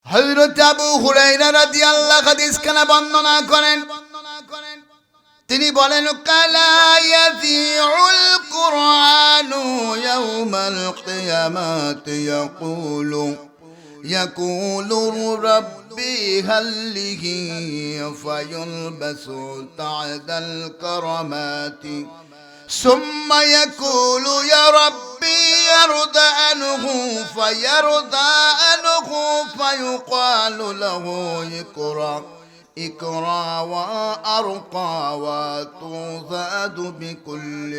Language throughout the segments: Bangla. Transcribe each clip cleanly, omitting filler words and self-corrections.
হযরত আবু হুরায়রা রাদিয়াল্লাহু হাদিস খানা বর্ণনা করেন, তিনি বলেন কালা ইয়াযিউল কুরআনু ইয়াউমাল কিয়ামাতি ইয়াকুলু রাব্বি হাল্লিহি ফায়ুলবাসু তা'দাল কারামাতি ثم يقول يا ربي يرضى عنه فيرضى عنه فيقال له اقرأ وأرقى وتزاد بكل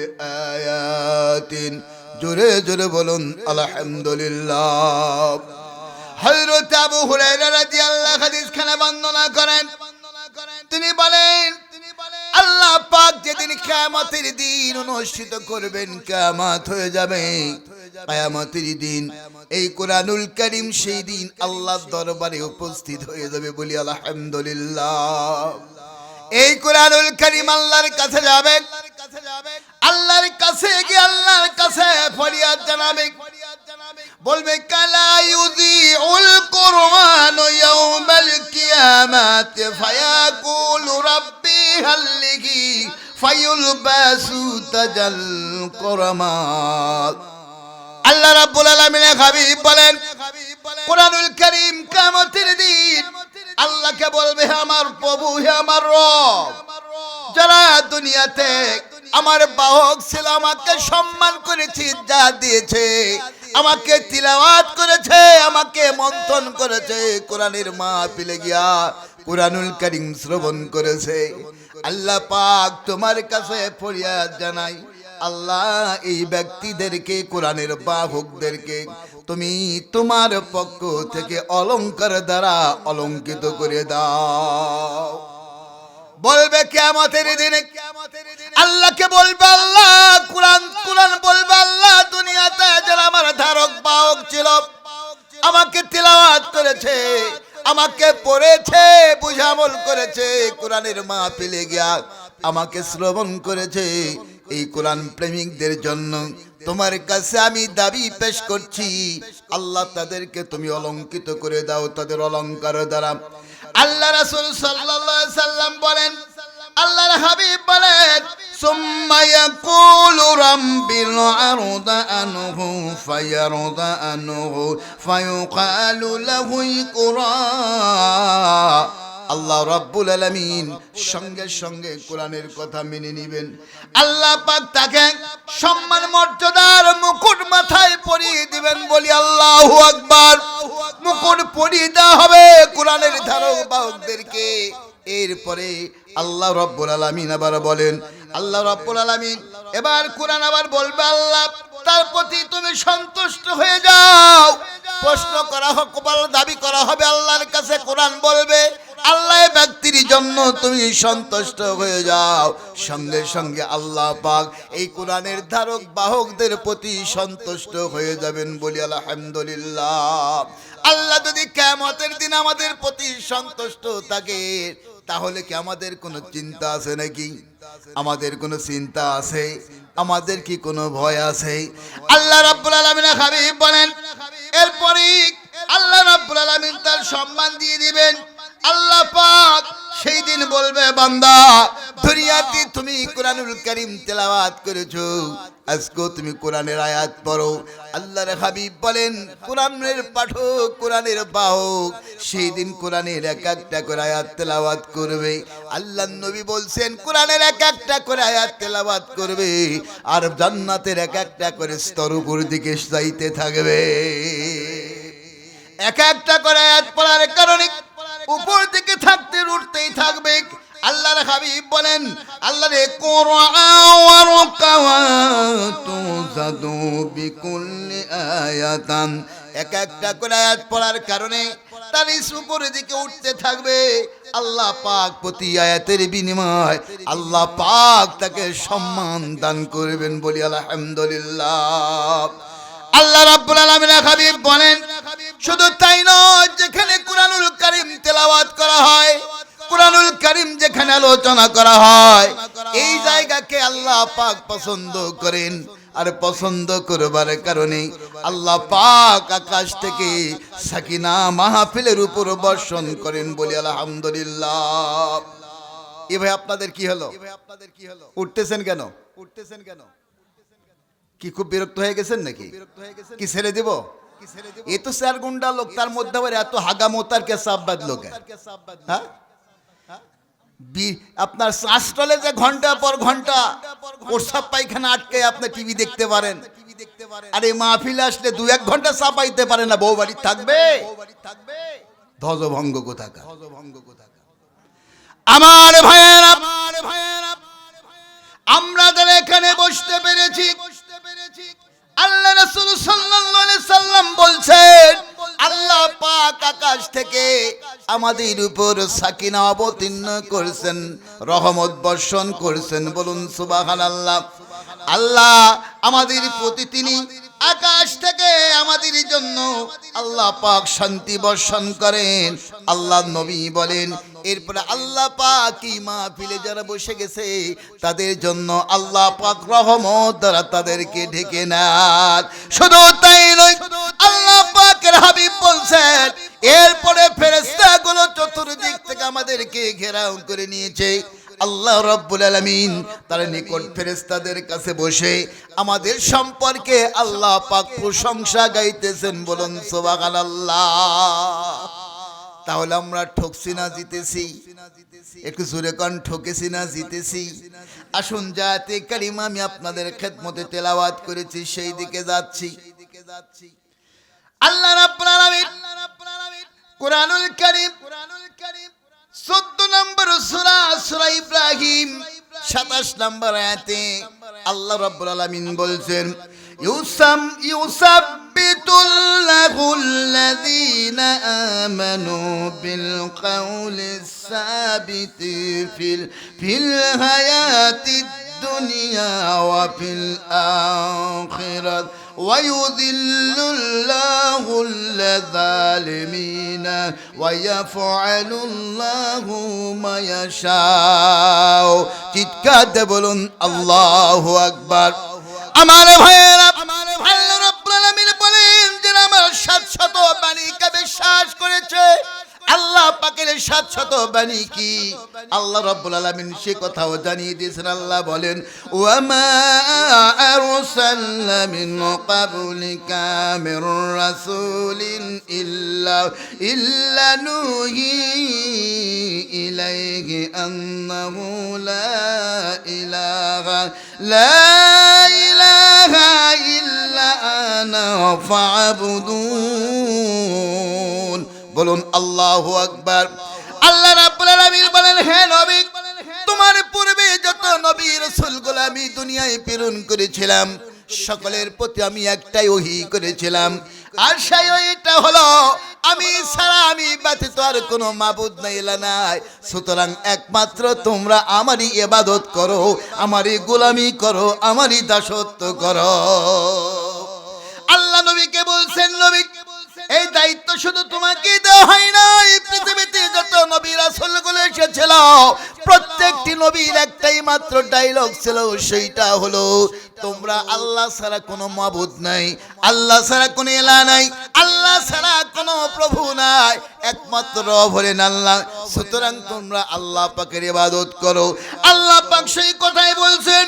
آيات জোরে জোরে বলুন আলহামদুলিল্লাহ। হযরত আবু হুরায়রা রাদিয়াল্লাহু হাদিস খানা বর্ণনা করেন, তিনি বলেন আল্লাহ পাক যেদিন কিয়ামতের দিন অনুষ্ঠিত করবেন, কিয়ামত হয়ে যাবে, কিয়ামতের দিন এই কোরআনুল কারীম সেই দিন আল্লাহর দরবারে উপস্থিত হয়ে যাবে, বলি আলহামদুলিল্লাহ। এই কোরআনুল কারীম আল্লাহর কাছে যাবে, আল্লাহর কাছে গিয়ে আল্লাহর কাছে ফরিয়াদ জানাবে, বলবে কালা ইউযিউল কুরআনু ইয়াউমাল কিয়ামাতি ফায়াকুলু রাব্বি হাল্লিহি ফায়ুলবাসু তাজাল কারামাত। আল্লাহ রাব্বুল আলামিনের হাবিব বলেন কোরআনুল কারীম কিয়ামতের দিন আল্লাহকে বলবে, হে আমার প্রভু, হে আমার রব, যারা দুনিয়াতে আমার বাহক ছিল, আমাকে সম্মান করেছে, যা দিয়েছে, আমাকে তিলাওয়াত করেছে, আমাকে মন্থন করেছে, কোরআনের মাহফিলে গিয়া কোরআনুল কারীম শ্রবণ করেছে, আল্লাহ পাক তোমার কাছে ফরিয়াদ জানাই, আল্লাহ এই ব্যক্তিদেরকে, কোরআনের বাহকদেরকে তুমি তোমার পক্ষ থেকে অলংকার দ্বারা অলঙ্কিত করে দাও। বলবে কিয়ামতের দিনে আল্লাহকে বলবে, আল্লাহ কোরআন বলবে, আল্লাহ দুনিয়াতে যারা আমার ধারক বাহক ছিল, আমাকে তিলাওয়াত করেছে, আমাকে পড়েছে, বুঝামল করেছে, কোরআনের মাহফিলে গিয়া আমাকে শ্রবণ করেছে, এই কোরআন প্রেমিকদের জন্য তোমার কাছে আমি দাবি পেশ করছি, আল্লাহ তাদেরকে তুমি অলঙ্কিত করে দাও তাদের অলংকার দ্বারা। আল্লাহ রাসূল সাল্লাল্লাহু আলাইহি সাল্লাম বলেন, আল্লাহর হাবিব বলেন সুম্মা ইয়াকুলু রাব্বিল আরদা আনহু ফায়ারদা আনহু ফায়ুকালু লাহু ইকরা। আল্লাহ রাব্বুল আলামিন সঙ্গে সঙ্গে কোরআনের কথা মেনে নেবেন, আল্লাহ পাক তাকে সম্মান মর্যাদার মুকুট মাথায় পরিয়ে দিবেন, বলি আল্লাহু আকবার। মুকুট পরিয়ে দেওয়া হবে কোরআনের ধারক বাহকদেরকে। এরপরে আল্লাহ রাব্বুল আলামিন আবার বলেন, আল্লাহ রাব্বুল আলামিন এবার কোরআন আবার বলবে, আল্লাহ তার প্রতি তুমি সন্তুষ্ট হয়ে যাও। প্রশ্ন করা হোক, দাবি করা হবে আল্লাহর কাছে, কোরআন বলবে আল্লাহ ব্যক্তির জন্য তুমি সন্তুষ্ট হয়ে যাও। সঙ্গে সঙ্গে আল্লাহ পাক এই কোরআনের ধারক বাহকদের প্রতি সন্তুষ্ট হয়ে যাবেন, বলি আলহামদুলিল্লাহ। আল্লাহ যদি কিয়ামতের দিন আমাদের প্রতি সন্তুষ্ট থাকে, তাহলে কি আমাদের কোনো চিন্তা আছে নাকি? আমাদের কোনো চিন্তা আছে? আমাদের কি কোনো ভয় আছে? আল্লাহ রাব্বুল আলামিনের হাবিব বলেন, এরপরে আল্লাহ রাব্বুল আলামিন তার সম্মান দিয়ে দিবেন। আল্লাহ পাক সেই দিন বলবে, বান্দা দুনিয়াতে তুমি কোরআনুল কারীম তেলাওয়াত করেছো, আজকে তুমি কোরআনের আয়াত পড়ো। আল্লাহর হাবিব বলেন কোরআনের পাঠক, কোরআনের বাহক সেই দিন কোরআনের এক একটা করে আয়াত তেলাওয়াত করবে। আল্লাহর নবী বলছেন কোরআনের এক একটা করে আয়াত তেলাওয়াত করবে, আর জান্নাতের এক একটা করে স্তর উপর দিকে যাইতে থাকবে। এক একটা করে আয়াত পড়ার কারণে উপর দিকে থাকতে উঠতেই থাকবে। আল্লাহর হাবিব বলেন, আল্লাহর এক একটা করে আয়াত পড়ার কারণে তার উপরের দিকে উঠতে থাকবে। আল্লাহ পাক প্রতি আয়াতের বিনিময় আল্লাহ পাক তাকে সম্মান দান করবেন, বলি আলহামদুলিল্লাহ। আল্লাহ রাব্বুল আলামিনের হাবিব বলেন, শুধু তাই নয়, যেখানে কোরআনুল কারীম তেলাওয়াত করা হয়, কোরআনুল কারীম যেখানে আলোচনা করা হয়, এই জায়গা জায়গাকে আল্লাহ পাক পছন্দ করেন, আর পছন্দ করবার কারণে আল্লাহ পাক আকাশ থেকে সাকিনা মাহফিলের উপর বর্ষণ করেন, বলি আলহামদুলিল্লাহ। এ ভাই আপনাদের কি হলো? উঠতেছেন কেন? কি খুব বিরক্ত হয়ে গেছেন নাকি? কি ছেড়ে দিব? এ তো 4 গুন্ডা লোক, তার মধ্যে আবার এত হাগামোতার কে সাববাদ লোক। হ্যাঁ, আপনার শাস্ত্রলে যে ঘন্টা পর ঘন্টা প্রস্রাব পায়খানা আটকে আপনি টিভি দেখতে পারেন, আর এই মাহফিলে আসলে 2-1 ঘন্টা চাপাইতে পারে না, বউ বাড়ি থাকবে ধ্বজভঙ্গ কোথাকার। আমার ভাইয়েরা, আমরা যারা এখানে বসতে পেরেছি, আল্লাহ রাসূল সাল্লাল্লাহু আলাইহি সাল্লাম বলছেন আল্লাহ পাক আকাশ থেকে আমাদের উপর সাকিনা অবতীর্ণ করেছেন, রহমত বর্ষণ করেছেন, বলুন সুবহানাল্লাহ। আল্লাহ আমাদের প্রতি তিনি আকাশ থেকে আমাদের জন্য আল্লাহ পাক শান্তি বর্ষণ করেন। আল্লাহ নবী বলেন, এরপরে আল্লাহ পাক এই মাহফিলে যারা বসে গেছে তাদের জন্য আল্লাহ পাক রহমত দ্বারা তাদেরকে ঢেকে নেন। শুধু তাই নয়, আল্লাহ পাকের হাবিব বলছেন এরপরে ফেরেশতাগুলো চতুর্দিক থেকে আমাদেরকে ঘেরাও করে নিয়েছে। আল্লাহ রাব্বুল আলামিন তার নিকট ফেরেশতাদের কাছে বসে আমাদের সম্পর্কে আল্লাহ পাক প্রশংসা গাইতেছেন, বলুন সুবহানাল্লাহ। তাহলে আমরা ঠকছি না জিতেছি? একটু জোরে কোন, ঠকেছি না জিতেছি? আসুন জাতে কারিমা আমি আপনাদের খেদমতে তেলাওয়াত করেছি, সেই দিকে যাচ্ছি। আল্লাহ রাব্বুল আলামিন কুরআনুল কারীম 14 নম্বর সূরা, সূরা ইব্রাহিম 27 নম্বর আয়াতে আল্লাহ রাব্বুল আলামিন বলছেন, ইউসাব্বিতুল্লাহুল্লাযীনা আমানু বিল কাউলিস সাবিতি ফিল হায়াতিদ দুনিয়া ওয়া ফিল আখিরাত ويذل الله الظالمين ويفعل الله ما يشاء। চিৎকার বলুন আল্লাহু আকবার। আমার ভাইয়েরা, আল্লাহ রাব্বুল আলামিন বলেন যে আমার 700 বাণীকে বিশ্বাস করেছে। আল্লাহ পাকের 700 বাণী কি আল্লাহ রাব্বুল আলামিন সে কথাও জানিয়ে দিয়েছেন। আল্লাহ বলেন, ওয়া মা আরসালনা মিন ক্বাবলিকা মির রাসূলিন ইল্লা নুহি ইলাইহি আন্নাহু লা ইলাহা ইল্লা আনা ফা'বুদুন। বলুন আল্লাহু আকবার। আল্লাহ রাব্বুল আলামিন বলেন, হে নবী, তোমার পূর্বে যত নবী রাসূলগুলো আমি দুনিয়ায় প্রেরণ করেছিলাম সকলের প্রতি আমি একটাই ওহী করেছিলাম, আর সেই ওহীটা হলো আমি ছাড়া, আমি ব্যতীত আর কোনো মাবুদ নাই। সুতরাং একমাত্র তোমরা আমারই ইবাদত করো, আমারই গোলামি করো, আমারই দাসত্ব করো। আল্লাহ নবীকে বলছেন, নবী এই দায়িত্ব শুধু তোমাকে দেওয়া হয় না, এই পৃথিবীতে যত নবী রাসূলগুলো এসেছিল প্রত্যেকটি নবীর একটাই মাত্র ডায়লগ ছিল, সেইটা হলো তোমরা আল্লাহ ছাড়া কোনো মাবুদ নাই, আল্লাহ ছাড়া কোনো ইলাহ নাই, আল্লাহ ছাড়া কোনো প্রভু নাই, একমাত্র হলেন আল্লাহ। সুতরাং তোমরা আল্লাহ পাকের ইবাদত করো। আল্লাহ পাক সেই কথাই বলছেন,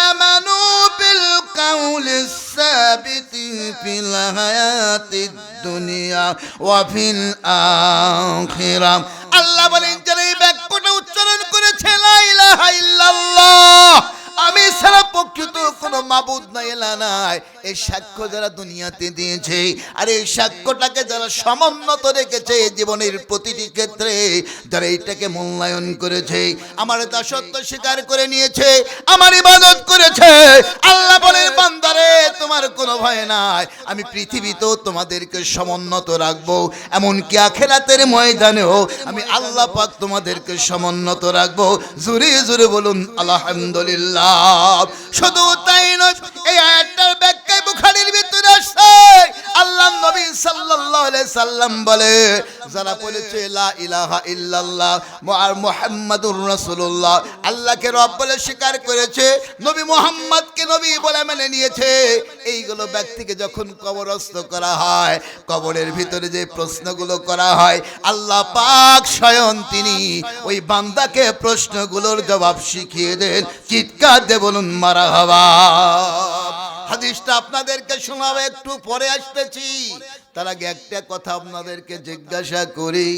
আমানু বিল কাউলিস সাবিতি ফিল হায়াতিদ দুনিয়া ওয়া ফিল আখিরাহ। আল্লাহ বলেন যারা এই বাক্যটা উচ্চারণ করেছে, লা ইলাহা ইল্লাল্লাহ, আমি ছাড়া প্রকৃত কোনো মাবুদ নাই, ইলাহ নাই, এই সাক্ষ্য যারা দুনিয়াতে দিয়েছে, আর এই সাক্ষ্যটাকে যারা সমুন্নত রেখেছে জীবনের প্রতিটি ক্ষেত্রে, যারা এইটাকে মূল্যায়ন করেছে, আমার দাসত্ব স্বীকার করে নিয়েছে, আমার ইবাদত করেছে, আল্লাহ বলেন বান্দারে তোমার কোনো ভয় নাই, আমি পৃথিবীতেও তোমাদেরকে সমুন্নত রাখবো, এমনকি আখিরাতের ময়দানেও আমি আল্লাহ পাক তোমাদেরকে সমুন্নত রাখবো। জোরে জোরে বলুন আলহামদুলিল্লাহ। শুধু তাই নয়, এই আয়াতটার ব্যাখ্যায় বুখারীর ভিতরে আসছে আল্লাহ নবী সাল্লাল্লাহু আলাইহি সাল্লাম বলে, যারা বলেছে লা ইলাহা ইল্লাল্লাহ মুহাম্মাদুর রাসূলুল্লাহ, আল্লাহকে রব বলে স্বীকার করেছে, নবী মুহাম্মদকে নবী বলে মেনে নিয়েছে, এইগুলো ব্যক্তিকে যখন কবরস্থ করা হয়, কবরের ভিতরে যে প্রশ্নগুলো করা হয়, আল্লাহ পাক স্বয়ং তিনি ওই বান্দাকে প্রশ্নগুলোর জবাব শিখিয়ে দেন। চিৎকার দিয়ে বলুন মারহাবা। হাদিসটা আপনাদেরকে শোনাবো, একটু পরে আসতেছি। তার আগে একটা কথা আপনাদেরকে জিজ্ঞাসা করি,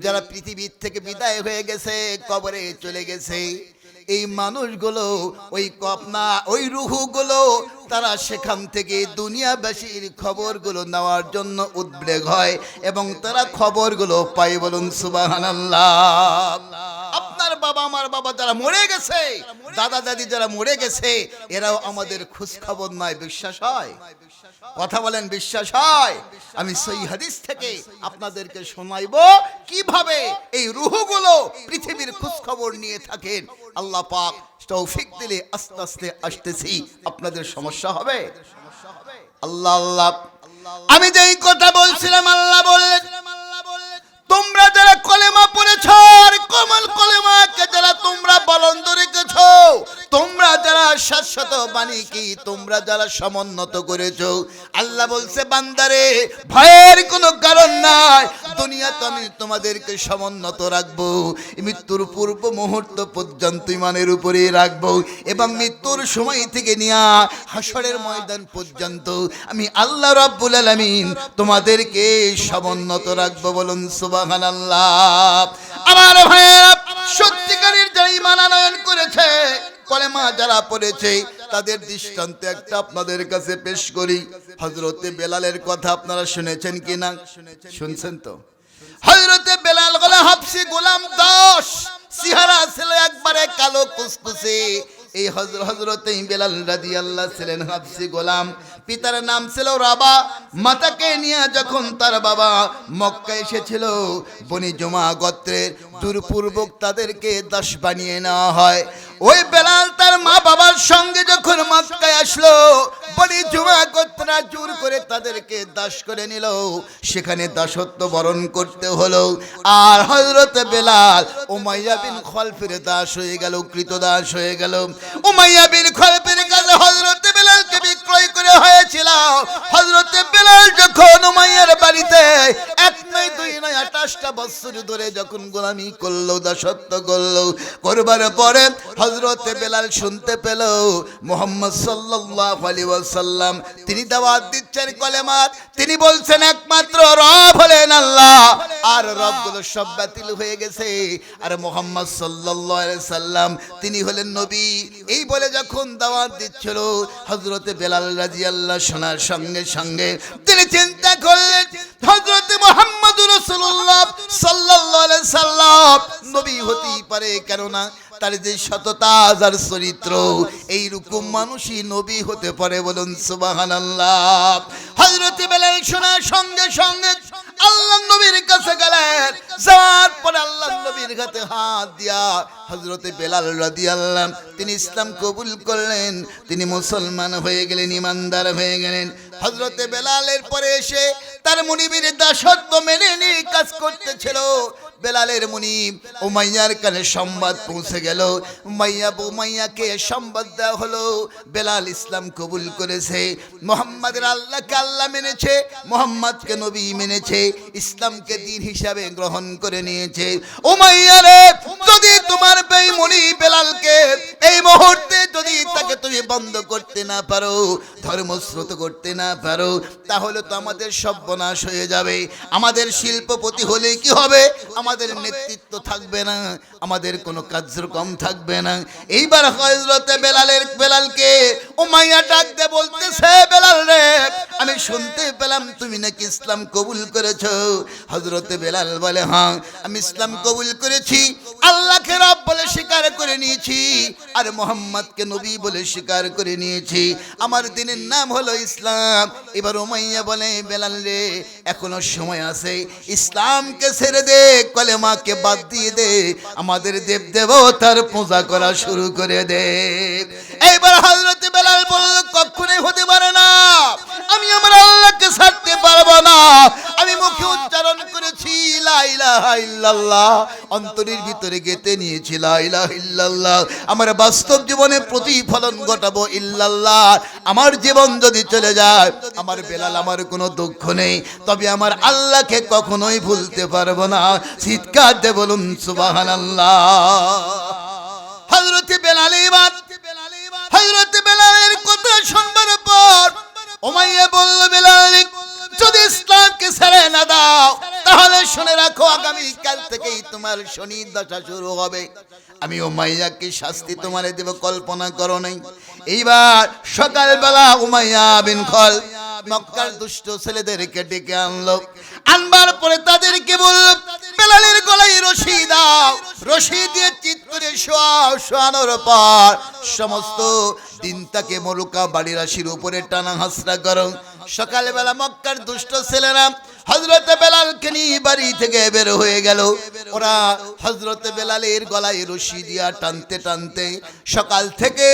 যারা পৃথিবীর থেকে বিদায় হয়ে গেছে, কবরে চলে গেছে, এই মানুষগুলো ওই রুহগুলো তারা সেখান থেকে দুনিয়াবাসীর খবরগুলো নেওয়ার জন্য উদ্বেগ হয় এবং তারা খবরগুলো পায়। বলুন সুবহানাল্লাহ। আপনার বাবা, আমার বাবা যারা মরে গেছে, দাদা দাদি যারা মরে গেছে, এরাও আমাদের খোঁজ খবর নয়, বিশ্বাস হয়? কথা বলেন, বিশ্বাস হয়? আমি সেই হাদিস থেকে আপনাদেরকে শোনাইবো কিভাবে এই রূহগুলো পৃথিবীর খোঁজ খবর নিয়ে থাকেন। আল্লাহ পাক তৌফিক দিলে আস্তে আস্তে আসতেছি, আপনাদের সমস্যা হবে। আল্লাহ আল্লাহ, আমি যেই কথা বলছিলাম, আল্লাহ বললেন, তোমরা যারা কলেমা পড়েছ, আর কমল কলেমাকে যারা তোমরা বলন্দ রেখেছ, তোমরা যারা শাশ্বত বাণী কি তোমরা যারা সমুন্নত করেছো, আল্লাহ বলছে বান্দারে ভয়ের কোনো কারণ নাই, দুনিয়াতে আমি তোমাদেরকে সমুন্নত রাখবো, মৃত্যুর পূর্ব মুহূর্ত পর্যন্ত ইমানের উপরে রাখবো, এবং মৃত্যুর সময় থেকে নিয়ে হাসরের ময়দান পর্যন্ত আমি আল্লাহ রাব্বুল আলামিন তোমাদেরকে সমুন্নত রাখবো। বলুন সুবহানাল্লাহ। আমার ভাইয়েরা, সত্যিকারের যারা ঈমান আনয়ন করেছে, কলেমা যারা পড়েছে, তাদের দৃষ্টান্ত একটা আপনাদের কাছে পেশ করি। হযরতে বেলালের কথা আপনারা শুনেছেন কিনা? শুনছেন তো? হযরতে বেলাল হলো হাবশী গোলাম দাস, চেহারা ছিল একবারে কালো কুচকুচে। এই হযরতে বেলাল রাদিয়াল্লাহু ছিলেন হাবশী গোলাম। পিতার নাম ছিল রাবা। মাতাকে নিয়ে যখন তার বাবা মক্কা এসেছিল, বনি জুমা গোত্রের দূরপূর্বক তাদেরকে দাস বানিয়ে নেওয়া হয়। ওই বেলাল তার মা বাবার সঙ্গে যখন মক্কায় আসলো, বনি জুমা গোত্ররা জোর করে তাদেরকে দাস করে নিল, সেখানে দাসত্ব বরণ করতে হলো। আর হযরতে বেলাল উমাইয়া বিন খলফের দাস হয়ে গেল, কৃতদাস হয়ে গেল। উমাইয়া বিন খলফের কাছে হযরতে বেলালকে বিক্রয় করে হয়েছিল। হযরতে বেলাল যখন উমাইয়ার বাড়িতে এক নয় দুই নয় 28টা বছর ধরে যখন গোলামি করলো, দাসত্ব করলো, করবার পরে হযরতে বেলাল শুনতে পেল মুহাম্মদ সাল্লাল্লাহু আলাইহি ওয়াসাল্লাম তিনি দাওয়াত দিচ্ছেন কলেমার। তিনি বলছেন একমাত্র রব হলেন আল্লাহ, আর রবগুলো সব বাতিল হয়ে গেছে, আর মুহাম্মদ সাল্লাল্লাহু আলাইহি সাল্লাম তিনি হলেন নবী। এই বলে যখন দাওয়াত দিচ্ছিল, হযরতে বেলাল রাদিয়াল্লাহু শোনার সঙ্গে সঙ্গে তিনি চিন্তা করলেন, হযরতে মুহাম্মদুর রাসূলুল্লাহ সাল্লাল্লাহু আলাইহি সাল্লাম নবী হতেই পারে, কেন না তার যে সততা আর চরিত্র, এইরকম মানুষই নবী হতে পারে। বলুন সুবহানাল্লাহ। হযরতে বেলাল শোনার সঙ্গে সঙ্গে আল্লাহ নবীর কাছে গেলেন। যাওয়ার পরে আল্লাহ নবীর হাতে হাত দিয়া হযরতে বেলাল রাদিয়াল্লাহু তিনি ইসলাম কবুল করলেন, তিনি মুসলমান হয়ে গেলেন, ঈমানদার হয়ে গেলেন। হযরতে বেলালের পরে এসে তার মুনিবের দাসত্ব মেনে নিয়ে কাজ করতেছিল। বেলালের মুনিব উমাইয়ার কানে সংবাদ পৌঁছে গেল। উমাইয়াকে সংবাদ দেওয়া হলো বেলাল ইসলাম কবুল করেছে, মুহাম্মাদের আল্লাহকে আল্লাহ মেনেছে, মুহাম্মদকে নবী মেনেছে, ইসলামকে দ্বীন হিসাবে গ্রহণ করে নিয়েছে। উমাইয়ারে, যদি তোমার বেঈমানি বেলালকে এই মুহূর্তে যদি তাকে তুমি বন্ধ করতে না পারো, ধর্মস্রোত করতে না পারো, তাহলে তো আমাদের সর্বনাশ হয়ে যাবে। আমাদের শিল্পপতি হলে কি হবে? আমাদের নেতৃত্ব থাকবে না, আমাদের কোনো কার্যক্রম থাকবে না। এইবার হযরতে বেলালকে উমাইয়া ডাক দিয়ে বলতেছে, বেলাল রে, আমি শুনতে পেলাম তুমি নাকি ইসলাম কবুল করেছো। হযরতে বেলাল বলে, হ্যাঁ আমি ইসলাম কবুল করেছি, আল্লাহকে রব বলে স্বীকার করে নিয়েছি, আর মুহাম্মদকে নবী বলে স্বীকার করে নিয়েছি, আমার দ্বীনের নাম হলো ইসলাম। এবার উমাইয়া বলে, বেলাল রে, এখনো সময় আছে, ইসলামকে ছেড়ে দে, কলেমাকে বাদ দিয়ে দে, আমাদের দেব দেবতার পূজা করা শুরু করে দে। এইবার হযরত বেলাল বলল, কখনোই হতে পারে না, আমি আমার আল্লাহকে ছাড়তে পারবো না। আমি মুখে উচ্চারণ করেছি লা ইলাহা ইল্লাল্লাহ, অন্তরের ভিতরে গেঁথে নিয়েছি লা ইলাহা ইল্লাল্লাহ, আমার বাস্তব জীবনে প্রতিফলন ঘটাবো ইল্লাল্লাহ। আমার জীবন যদি চলে যায়, আমার বেলাল, আমার কোনো দুঃখ নেই, তবে আমার আল্লাহকে কখনোই ভুলতে পারবো না। চিৎকার দিয়ে বলুন সুবহানাল্লাহ। হযরত বেলাল, হযরত বেলালের কথা শুনবার পর উমাইয়া বলল, বেলাল যদি ইসলামকে ছেড়ে না দাও, তাহলে শুনে রাখো আগামী কাল থেকেই তোমার শনি দশা শুরু হবে। আমি উমাইয়াকে শাস্তি তোমারে দেব, কল্পনা করো নাই। এইবার সকালবেলা উমাইয়া বিন খালদ মক্কার দুষ্ট ছেলেদেরকে ডেকে আনলো। আনবার পরে তাদেরকে বলল, বেলালের গলায় রশি দাও, রশি দিয়ে চিৎ করে শোয়ানোর পর সমস্ত দিনটাকে মরুকা বাড়ি রাশির উপরে টানা হাসরা করো। সকালবেলা মক্কার দুষ্ট ছেলেরা হযরত বেলালকে নিয়ে বাড়ি থেকে বের হয়ে গেল। ওরা হযরত বেলালের গলায় রশি দিয়া টানতে টানতে সকাল থেকে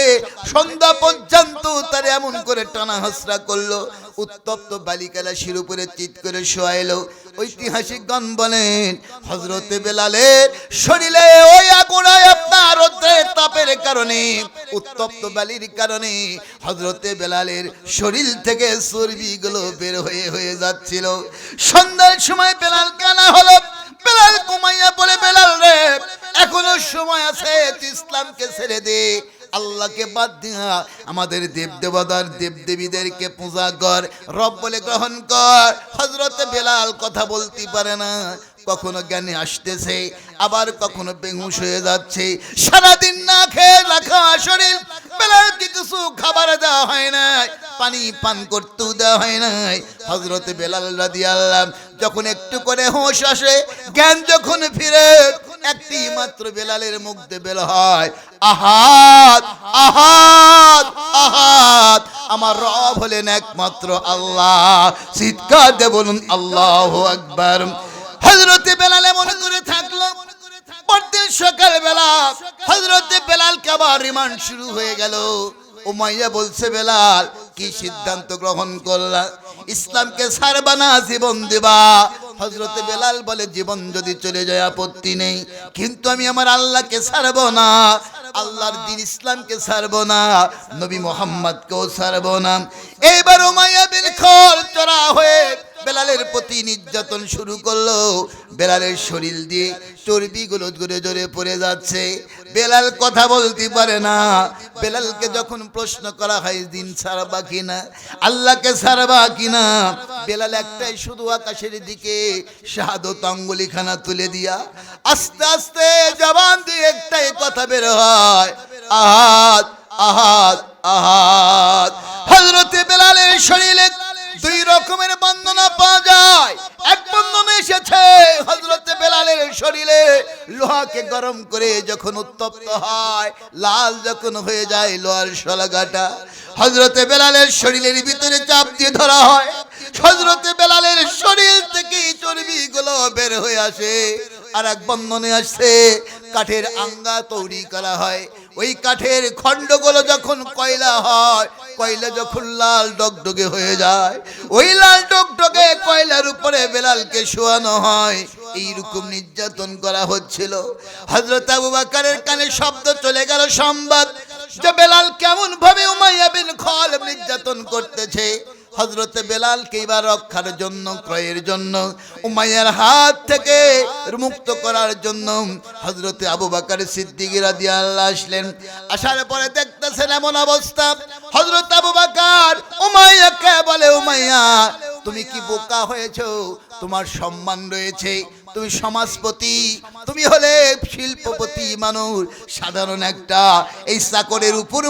সন্ধ্যা পর্যন্ত তার এমন করে টানা হাসরা করলো, উত্তপ্ত বালিকালা শির উপরে চিৎ করে শোয়াইলো। ঐতিহাসিকগণ বলেন, হযরত বেলালের শরীরে ওই আগুনায় আপনার রৌদ্রের তাপের কারণে, উত্তপ্ত বালির কারণে হযরত বেলালের শরীর থেকে চর্বিগুলো বের হয়ে যাচ্ছিল। সন্ধ্যার সময় বেলাল কানা হলো। বেলাল ঘুমাইয়া বলে, বেলাল রে, এখনো সময় আছে, তুই ইসলামকে ছেড়ে দে, আল্লাহকে বাদ দিয়া আমাদের দেবদেবতার দেবদেবীদেরকে পূজা কর, রব বলে গ্রহণ কর। হযরত বেলাল কথা বলতে পারে না, কখনো জ্ঞানে আসতেছে, আবার কখনো বেহুশ হয়ে যাচ্ছে। সারাদিন না খেয়ে রাখা শরীর, বেলালকে কিছু খাবার দেওয়া হয় না, পানি পান করতেও দেওয়া হয় নাই। হযরত বেলাল রাদিয়াল্লাহু যখন একটু করে হোশ আসে, জ্ঞান যখন ফিরে, একটি মাত্র বেলালের মুখ দিয়ে বের হয়, আহাদ আহাদ আহাদ, আমার রব হলেন একমাত্র আল্লাহ। চিৎকার দিয়ে বলুন আল্লাহু আকবার। হযরত বেলাল মনে করে থাকলো। পরদিন সকালবেলা হযরত বেলালকে আবার রিমান্ড শুরু হয়ে গেল। উমাইয়া বলছে, বেলাল কি সিদ্ধান্ত গ্রহণ করলা? ইসলামকে ছাড়বা না জীবন দিবা? হযরত বেলাল বলে, জীবন যদি চলে যায় আপত্তি নেই, কিন্তু আমি আমার আল্লাহকে ছাড়বো না, আল্লাহর দ্বীন ইসলামকে ছাড়বো না, নবী মুহাম্মদকেও ছাড়বো না। এইবার উমাইয়া বিন খালদ চড়া হয়ে বেলালের প্রতি নির্যাতন শুরু করলো। বেলালের শরীর দিয়ে চর্বিগুলো জোরে জোরে পড়ে যাচ্ছে। বেলাল কথা বলতে পারে না। বেলালকে যখন প্রশ্ন করা হয়, দিন ছাড়বা কিনা, আল্লাহকে ছাড়বা কিনা, বেলাল একটাই শুধু আকাশের দিকে শাহাদত আঙ্গুলিখানা তুলে দিয়া আস্তে আস্তে জবান দিয়ে একটাই কথা বের হয়, আহাদ আহাদ আহাদ। হযরত বেলালের শরীরে দুই রকমের বন্দনা পাওয়া যায়। এক বন্দনা এসেছে, হযরত বেলালের শরীরে লোহাকে গরম করে যখন উত্তপ্ত হয়, লাল যখন হয়ে যায় লোহার শলাকাটা, হযরত বেলালের শরীরের ভিতরে চাপ দিয়ে ধরা হয়, হযরত বেলালের শরীর থেকে চর্বিগুলো বের হয়ে আসে। আর এক বন্ধনে আসছে, কাঠের আঙ্গা তৈরি করা হয়, ওই কাঠের খণ্ডগুলো যখন কয়লা হয়, কয়লা যখন লাল ডগডগে হয়ে যায়, ওই লাল ডগডগে কয়লার উপরে বেলালকে শোয়ানো হয়। এইরকম নির্যাতন করা হচ্ছিল। হযরত আবু বকরের কানে শব্দ চলে গেল, সংবাদ যে বেলাল কেমন ভাবে উমাইয়া বিন খালদ নির্যাতন করতেছে। হযরত বেলালকে এবার রক্ষার জন্য, ক্রয়ের জন্য, উমাইয়ার হাত থেকে মুক্ত করার জন্য হযরত আবু বকর সিদ্দিক রাদিয়াল্লাহু আসলেন। আসার পরে দেখতেছেন এমন অবস্থা, হযরত আবু বকর উমাইয়াকে বলে, উমাইয়া তুমি কি বোকা হয়েছো? তোমার সম্মান রয়েছে, তুমি সমাজপতি, তুমি হলে শিল্পপতি মানুষ, সাধারণ একটা এই চাকরের উপর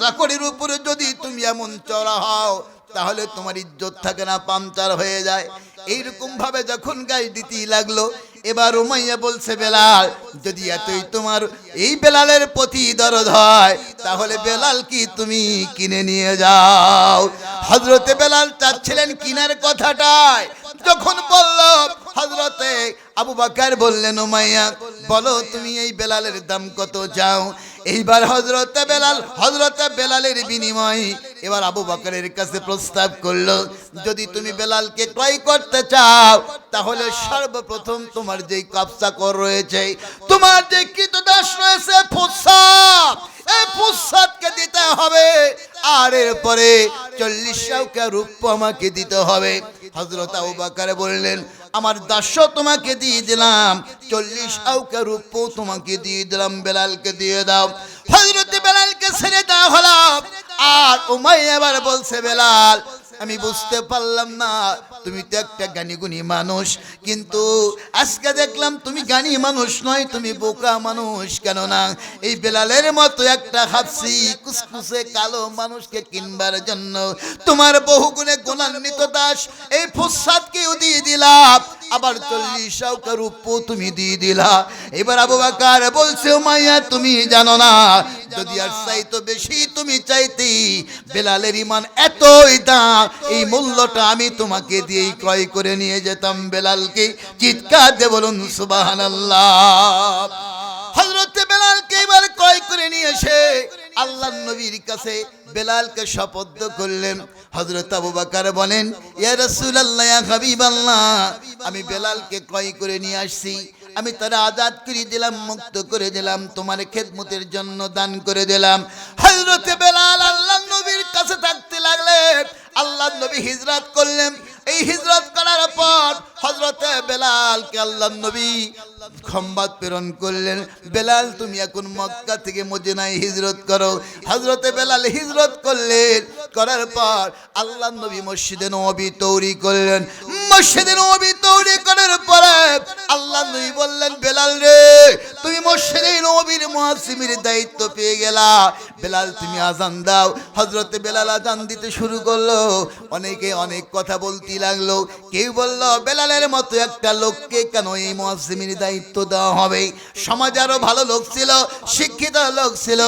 চাকরের উপরে যদি তুমি এমন চড়া হও, তাহলে তোমার ইজ্জত থাকে না, পাংচার হয়ে যায়। এইরকম ভাবে যখন গায়ে দিতে লাগলো, এবার উমাইয়া বলছে, বেলাল যদি এতই তোমার এই বেলালের প্রতি দরদ হয়, তাহলে বেলাল কি তুমি কিনে নিয়ে যাও। হযরতে বেলাল চাচ্ছিলেন কিনার কথাটাই, যখন বলল হযরতে আবু বকর বললেন, উমাইয়া বলো তুমি এই বেলালের দাম কত চাও? এইবার হযরতে বেলালের বিনিময়ে এবার আবু বকরের কাছে প্রস্তাব করলো, যদি তুমি বেলালকে ক্রয় করতে চাও তাহলে সর্বপ্রথম তোমার যেই কাফসাকর রয়েছে, তোমার যে কৃতদাস রয়েছে ফুসাত, এই ফুসাতকে দিতে হবে, আর এরপরে 40 শাউকা রূপ্য আমাকে দিতে হবে। হযরত আবু বকর বললেন, আমার দাস্য তোমাকে দিয়ে দিলাম, 40 শাউকা রূপ্য তোমাকে দিয়ে দিলাম, বেলালকে দিয়ে দাও। হযরত বেলালকে ছেড়ে দেওয়া হলো। আর উমাইয়া এবার বলছে, বেলাল আমি বুঝতে পারলাম না, তুমি তো একটা জ্ঞানীগুণী মানুষ, কিন্তু আজকে দেখলাম তুমি জ্ঞানী মানুষ নয়, তুমি বোকা মানুষ। কেননা এই বেলালের মতো একটা হাফসি কুসকুসে কালো মানুষকে কিনবার জন্য তোমার বহুগুণে গুণান্বিত দাস এই ফুসাদকেও দিয়ে দিলা, আবার 40 শাউকা রূপ্য তুমি দিয়ে দিলা। এবার আবু বকর বলছে, উমাইয়া তুমি জানো না, যদি আর চাইতো বেশি তুমি চাইতে, বেলালের ঈমান এতই দাম, এই মূল্যটা আমি তোমাকে দিয়েই ক্রয় করে নিয়ে যেতাম বেলালকে। চিৎকার দিয়ে বলুন সুবহানাল্লাহ। হযরত বেলালকে এবার ক্রয় করে নিয়ে এসে আল্লাহর নবীর কাছে বেলালকে শপথ করলেন। হযরত আবু বকর বলেন, ইয়া রাসূলুল্লাহ, ইয়া হাবিবাল্লাহ, আমি বেলালকে ক্রয় করে নিয়ে আসছি, আমি তারা আজাদ করে দিলাম, মুক্ত করে দিলাম, তোমার খেদমতের জন্য দান করে দিলাম। হযরত বেলাল আল্লাহর নবীর কাছে থাকতে লাগলেন। আল্লাহর নবী হিজরত করলেন। এই হিজরত করার পর হযরত বেলালকে আল্লাহর নবী সংবাদ প্রেরণ করলেন, বেলাল তুমি এখন মক্কা থেকে মদিনায় হিজরত করো। হযরত বেলাল হিজরত করলেন, করার পর আল্লাহর নবী মসজিদে নববী তৈরি করলেন। মসজিদে নববী তৈরি করার পরে আল্লাহর নবী বললেন, বেলাল রে, তুমি মসজিদে নববীর মুয়াজ্জিমের দায়িত্ব পেয়ে গেলা, বেলাল তুমি আজান দাও। হযরত বেলাল আজান দিতে শুরু করলো। অনেকে অনেক কথা বলতে লাগলো। কেউ বলল, বেলালের মতো একটা লোককে কেন এই মুয়াজ্জিমের দায়িত্ব দেওয়া হবে? সমাজে আরো ভালো লোক ছিল, শিক্ষিত লোক ছিল।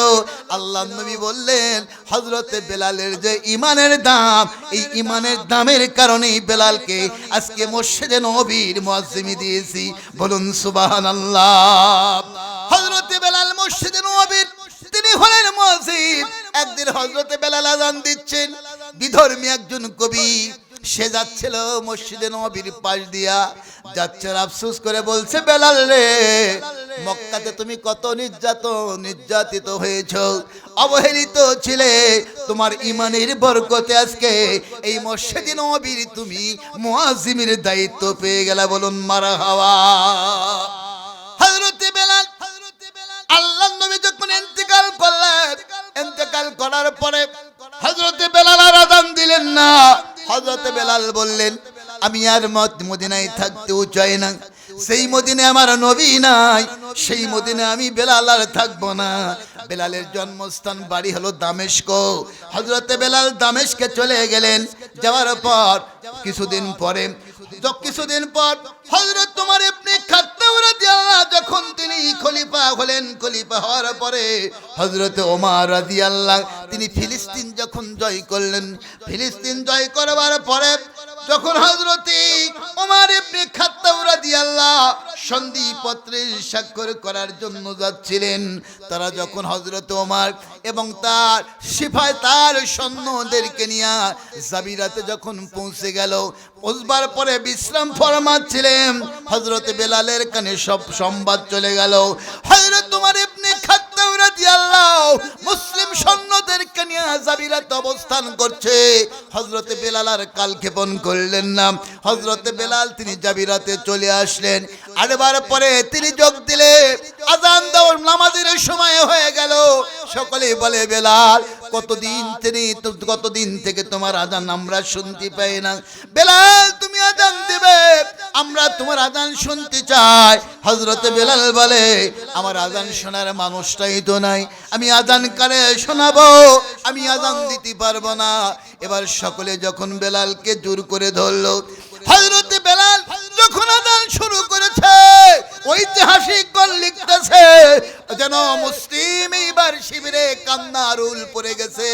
আল্লাহর নবী বললেন, হযরত বেলালের যে ঈমানের দাম, এই ঈমানের দামের কারণেই বেলালকে আজকে মসজিদে নববীর মুয়াজ্জিমি দিয়েছি। বলুন সুবহানাল্লাহ। হযরত বেলাল মসজিদে নববীর তিনি হলেন মুয়াজ্জিম। একদিন হযরত বেলাল আযান দিচ্ছেন, বিধর্মী একজন কবি সে যাচ্ছিল মসজিদে নববীর পাশ দিয়া, যাচ্ছে আফসোস করে বলছে, বেলাল রে, মক্কাতে তুমি কত নির্যাতিত হয়েছো, অবহেলিত ছিলে, তোমার ঈমানের বরকতে আজকে এই মসজিদে নববীর তুমি মুয়াজ্জিমের দায়িত্ব পেয়ে গেলা। বলুন মারহাবা। হযরত বেলাল আল্লাহর নবী যখন ইন্তেকাল করলেন, ইন্তেকাল করার পরে হযরত বেলাল আর আযান দিলেন না। হযরত বেলাল বললেন, আমি আর মদিনায় থাকতেও চাই না, সেই মদিনায় আমার নবী নাই, সেই মদিনায় আমি বেলাল আর থাকবো না। বেলালের জন্মস্থান বাড়ি হলো দামেস্ক। হযরত বেলাল দামেস্কে চলে গেলেন। যাওয়ার পর কিছুদিন পর হযরত ওমর ইবনে খাত্তাব রাদিয়াল্লাহু যখন তিনি খলিফা হলেন, খলিফা হওয়ার পরে হযরত ওমর রাদিয়াল্লাহু তিনি ফিলিস্তিন যখন জয় করলেন, ফিলিস্তিন জয় করবার পরে যখন হযরত ওমর ইবনে খাত্তাব রাদিয়াল্লাহু সন্ধিপত্রে স্বাক্ষর করার জন্য যাচ্ছিলেন, তারা যখন হযরত ওমর এবং তার সিপাহি তার সৈন্যদেরকে নিয়ে জাবিরাতে যখন পৌঁছে গেল, পৌঁছবার পরে বিশ্রাম ফরমাচ্ছিলেন, হযরত বেলালের কানে সব সংবাদ চলে গেল। হযরত ওমর ইবনে খাত্তাব রাদিয়াল্লাহু মুসলিম সৈন্যদেরকে নিয়ে জাবিরাতে অবস্থান করছে। হযরত বেলাল আর কালক্ষেপণ করলেন না। হযরত বেলাল তিনি জাবিরাতে চলে আসলেন। আরবার পরে তিনি যোগ দিলে আযান দেওয়ার নামাজের সময় হয়ে গেল। সকলেই বলে, বেলাল কতদিন থেকে তোমার আযান আমরা শুনতে পাই না, বেলাল তুমি আযান দিবে, আমরা তোমার আযান শুনতে চাই। হযরত বেলাল বলে, আমার আযান শোনার মানুষটাই তো নাই, আমি আযান কারে শোনাবো, আমি আযান দিতে পারবো না। এবার সকলে যখন বেলালকে জোর করে ধরলো, হযরত বেলাল যখন আযান শুরু করেছে, ঐতিহাসিক গণ লিখতেছে যেন মুসলিম এইবার শিবিরে কান্নার রুল পড়ে গেছে।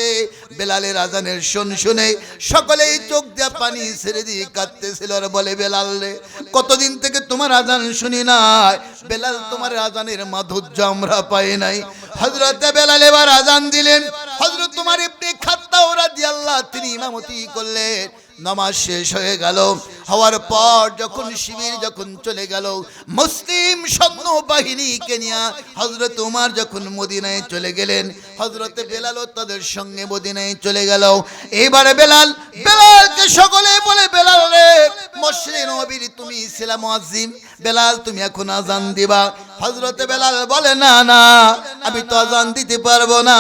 বেলালের আযানের শুনে সকলেই চোখ দিয়ে পানি ছেড়ে দিয়ে কাঁদতেছিল আর বলে, বেলাল রে, কতদিন থেকে তোমার আযান শুনি নাই, বেলাল তোমার আযানের মাধুর্য আমরা পাই নাই। হযরত বেলাল এবার আজান দিলেন। হযরত ওমর ইবনে খাত্তাব রাদিয়াল্লাহু তিনি ইমামতি করলেন। নামাজ শেষ হয়ে গেল, হওয়ার পর যখন শিবির যখন চলে গেল, মুসলিম সৈন্য বাহিনীকে নিয়ে হযরত ওমর যখন মদিনায় চলে গেলেন, হযরত বেলালও তাদের সঙ্গে মদিনায় চলে গেল। এইবারে বেলালকে সকলে বলে, বেলাল রে মসজিদে নববীর তুমি ছিলা মুয়াজ্জিন, বেলাল তুমি এখন আজান দিবা। হযরত বেলাল বলে, না না আমি তো আজান দিতে পারবো না,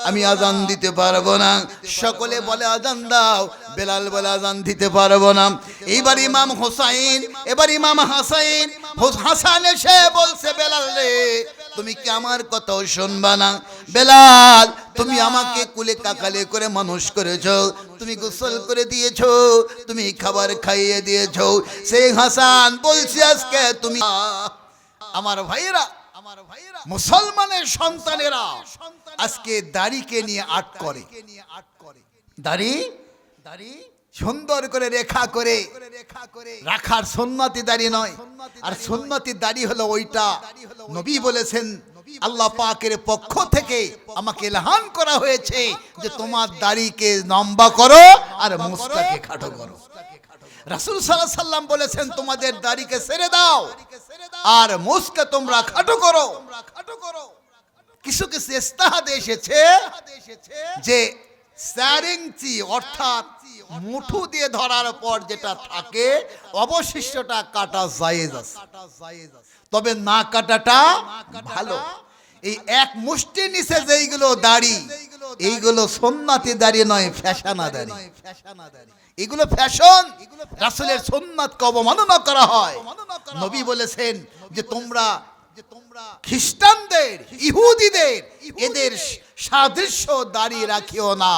আমি আজান দিতে পারবো না। সকলে বলে আজান দাও, বেলাল বলে আজান দিতে পারবো না। এইবার ইমাম হোসাইন, এবার ইমাম হাসান এসে বলছে, বেলাল রে তুমি কি আমার কথাও শুনবা না? বেলাল তুমি আমাকে কুলে কাকালে করে মানুষ করেছো, তুমি গোসল করে দিয়েছো, তুমি খাবার খাইয়ে দিয়েছো, সেই হাসান বলছি আজকে তুমি আমার ভাইয়েরা, মুসলমানের সন্তানেরা আজকে দাড়িকে নিয়ে আট করে। দাড়ি সুন্দর করে রেখা করে রাখার সুন্নতি দাড়ি নয়, আর সুন্নতি দাড়ি হলো ওইটা। নবী বলেছেন, আল্লাহ পাকের পক্ষ থেকে আমাকে ইলহাম করা হয়েছে যে তোমার দাড়িকে লম্বা করো আর মুছটাকে খাটো করো। রাসূল সাল্লাল্লাহু আলাইহি সাল্লাম বলেছেন তোমাদের দাড়িকে ছেড়ে দাও আর মুছকে তোমরা খাটো করো। কিছু কিছু ইস্তেহাদে এসেছে যে 4 ইঞ্চি অর্থাৎ মুঠু দিয়ে ধরার পর যেটা থাকে অবশিষ্টটা কাটা জায়েজ আছে, তবে না কাটাটা ভালো। এই এক মুষ্টির নিচে যেইগুলো দাড়ি, এইগুলো সুন্নতি দাড়ি নয়, ফ্যাশনা দাড়ি। এগুলো ফ্যাশন, রাসূলের সুন্নাতকে অবমাননা করা হয়। নবী বলেছেন যে তোমরা খ্রিস্টানদের, ইহুদিদের এদের সাদৃশ্য দাড়ি রাখিও না,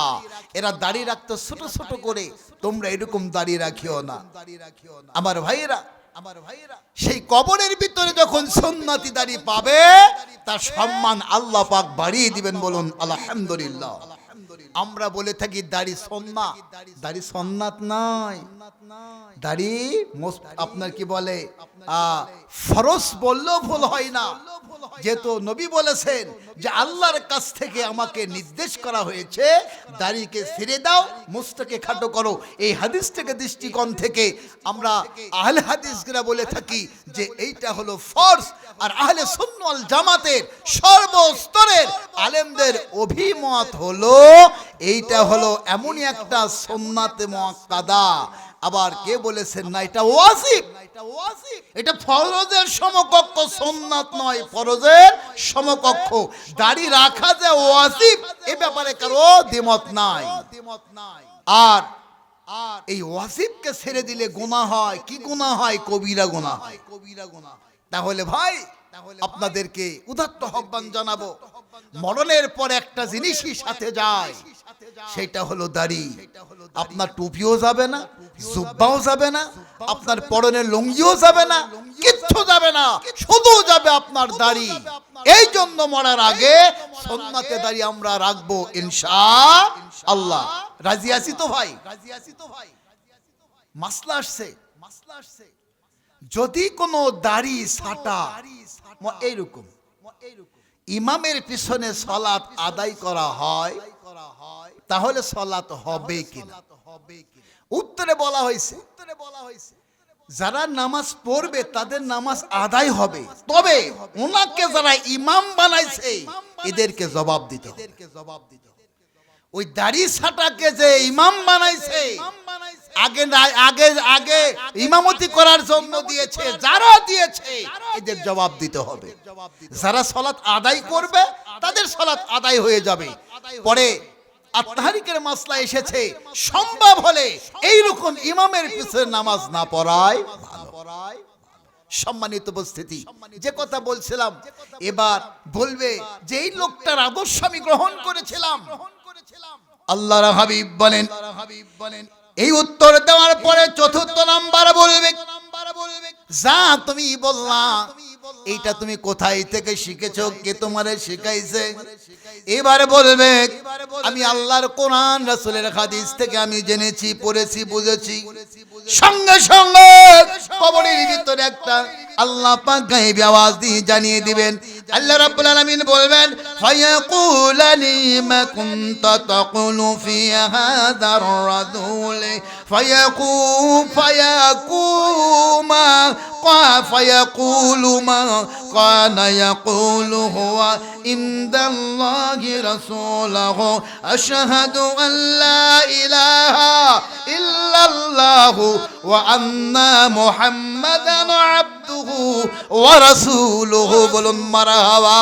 এরা দাড়ি রাখতো ছোট ছোট করে, তোমরা এরকম দাড়ি রাখিও না। আমার ভাইয়েরা, সেই কবরের ভিতরে যখন সুন্নতি দাড়ি পাবে তার সম্মান আল্লাহ পাক বাড়িয়ে দিবেন, বলুন আলহামদুলিল্লাহ। আমরা বলে থাকি দাড়ি সুন্নাত, দাড়ি সুন্নাত নয়, দাড়ি আপনার কি বলে ফরজ বললেও ভুল হয় না। যেহেতু নবী বলেছেন যে আল্লাহর কাছ থেকে আমাকে নির্দেশ করা হয়েছে দাড়িকে ছেড়ে দাও, মুছটাকে খাটো করো। এই হাদিস থেকে দৃষ্টিকোণ থেকে আমরা আহলে হাদিসরা বলে থাকি যে এইটা হলো ফরজ, আর আহলে সুন্নাত ওয়াল জামাতের সর্বস্তরের আলেমদের অভিমত হলো এইটা হলো এমনই একটা সুন্নাতে মুআক্কাদা। আবার কে বলেছেন না এটা ওয়াজিব, এটা ফরজের সমকক্ষ, সুন্নাত নয়, ফরজের সমকক্ষ। দাড়ি রাখা যে ওয়াজিব এই ব্যাপারে কারো দ্বিমত নাই। আর এই ওয়াজিবকে ছেড়ে দিলে গুনাহ হয়। কি গুনাহ হয়? কবিরা গুনাহ হয়। তাহলে ভাই আপনাদেরকে উদাত্ত আহ্বান জানাবো, মরণের পর একটা জিনিসই সাথে যায়, সেটা হলো দাড়ি। আপনার টুপিও যাবে না, জুব্বাও যাবে না, আপনার পরনের লুঙ্গিও যাবে না, কিচ্ছু যাবে না, শুধু যাবে আপনার দাড়ি। এই জন্য মরার আগে সুন্নাতে দাড়ি আমরা রাখবো ইনশাআল্লাহ। রাজি আছি তো ভাই? মাসলা আসছে, যদি কোনো দাড়ি ছাটা এইরকম ইমামের পিছনে সালাত আদায় করা হয় তাহলে সালাত হবে কিনা? উত্তরে বলা হয়েছে যারা নামাজ পড়বে তাদের নামাজ আদায় হবে, তবে ওনাকে যারা ইমাম বানাইছে এদেরকে জবাব দিতে হবে। ওই দাড়ি ছাটাকে যে ইমাম বানাইছে, আগে আগে আগে ইমামতি করার জন্য দিয়েছে, যারা দিয়েছে এদের জবাব দিতে হবে। যারা সালাত আদায় করবে তাদের সালাত আদায় হয়ে যাবে। পরে আত-তাহরিকের মাসলা এসেছে, সম্ভব হলে এইরকম ইমামের পিছনে নামাজ না পড়াই ভালো। সম্মানিত উপস্থিতি, যে কথা বলছিলাম এবার বলবে যে এই লোকটার আদর্শ আমি গ্রহণ করেছিলাম। আল্লাহর হাবিব বলেন, এই উত্তর দেওয়ার পরে চতুর্থ নাম্বার বলবে, যা তুমি বললা এইটা তুমি কোথায় থেকে শিখেছো, কে তোমারে শিখাইছে? এবারে বলবে আমি আল্লাহর কোরআন রাসূলের হাদিস থেকে আমি জেনেছি, পড়েছি, বুঝেছি। সঙ্গে সঙ্গে কবরের ভিতরে একটা আল্লাহ পাক গায়েবী আওয়াজ দিয়ে জানিয়ে দিবেন। আল্লাহ রাব্বুল আলামিন বলবেন, فيقول لي ما كنت تقول في هذا الرسول فيقول ما كان يقول هو عند الله رسوله أشهد أن لا إله إلا الله وأن محمدا عبده ورسوله বলুন মারহাবা।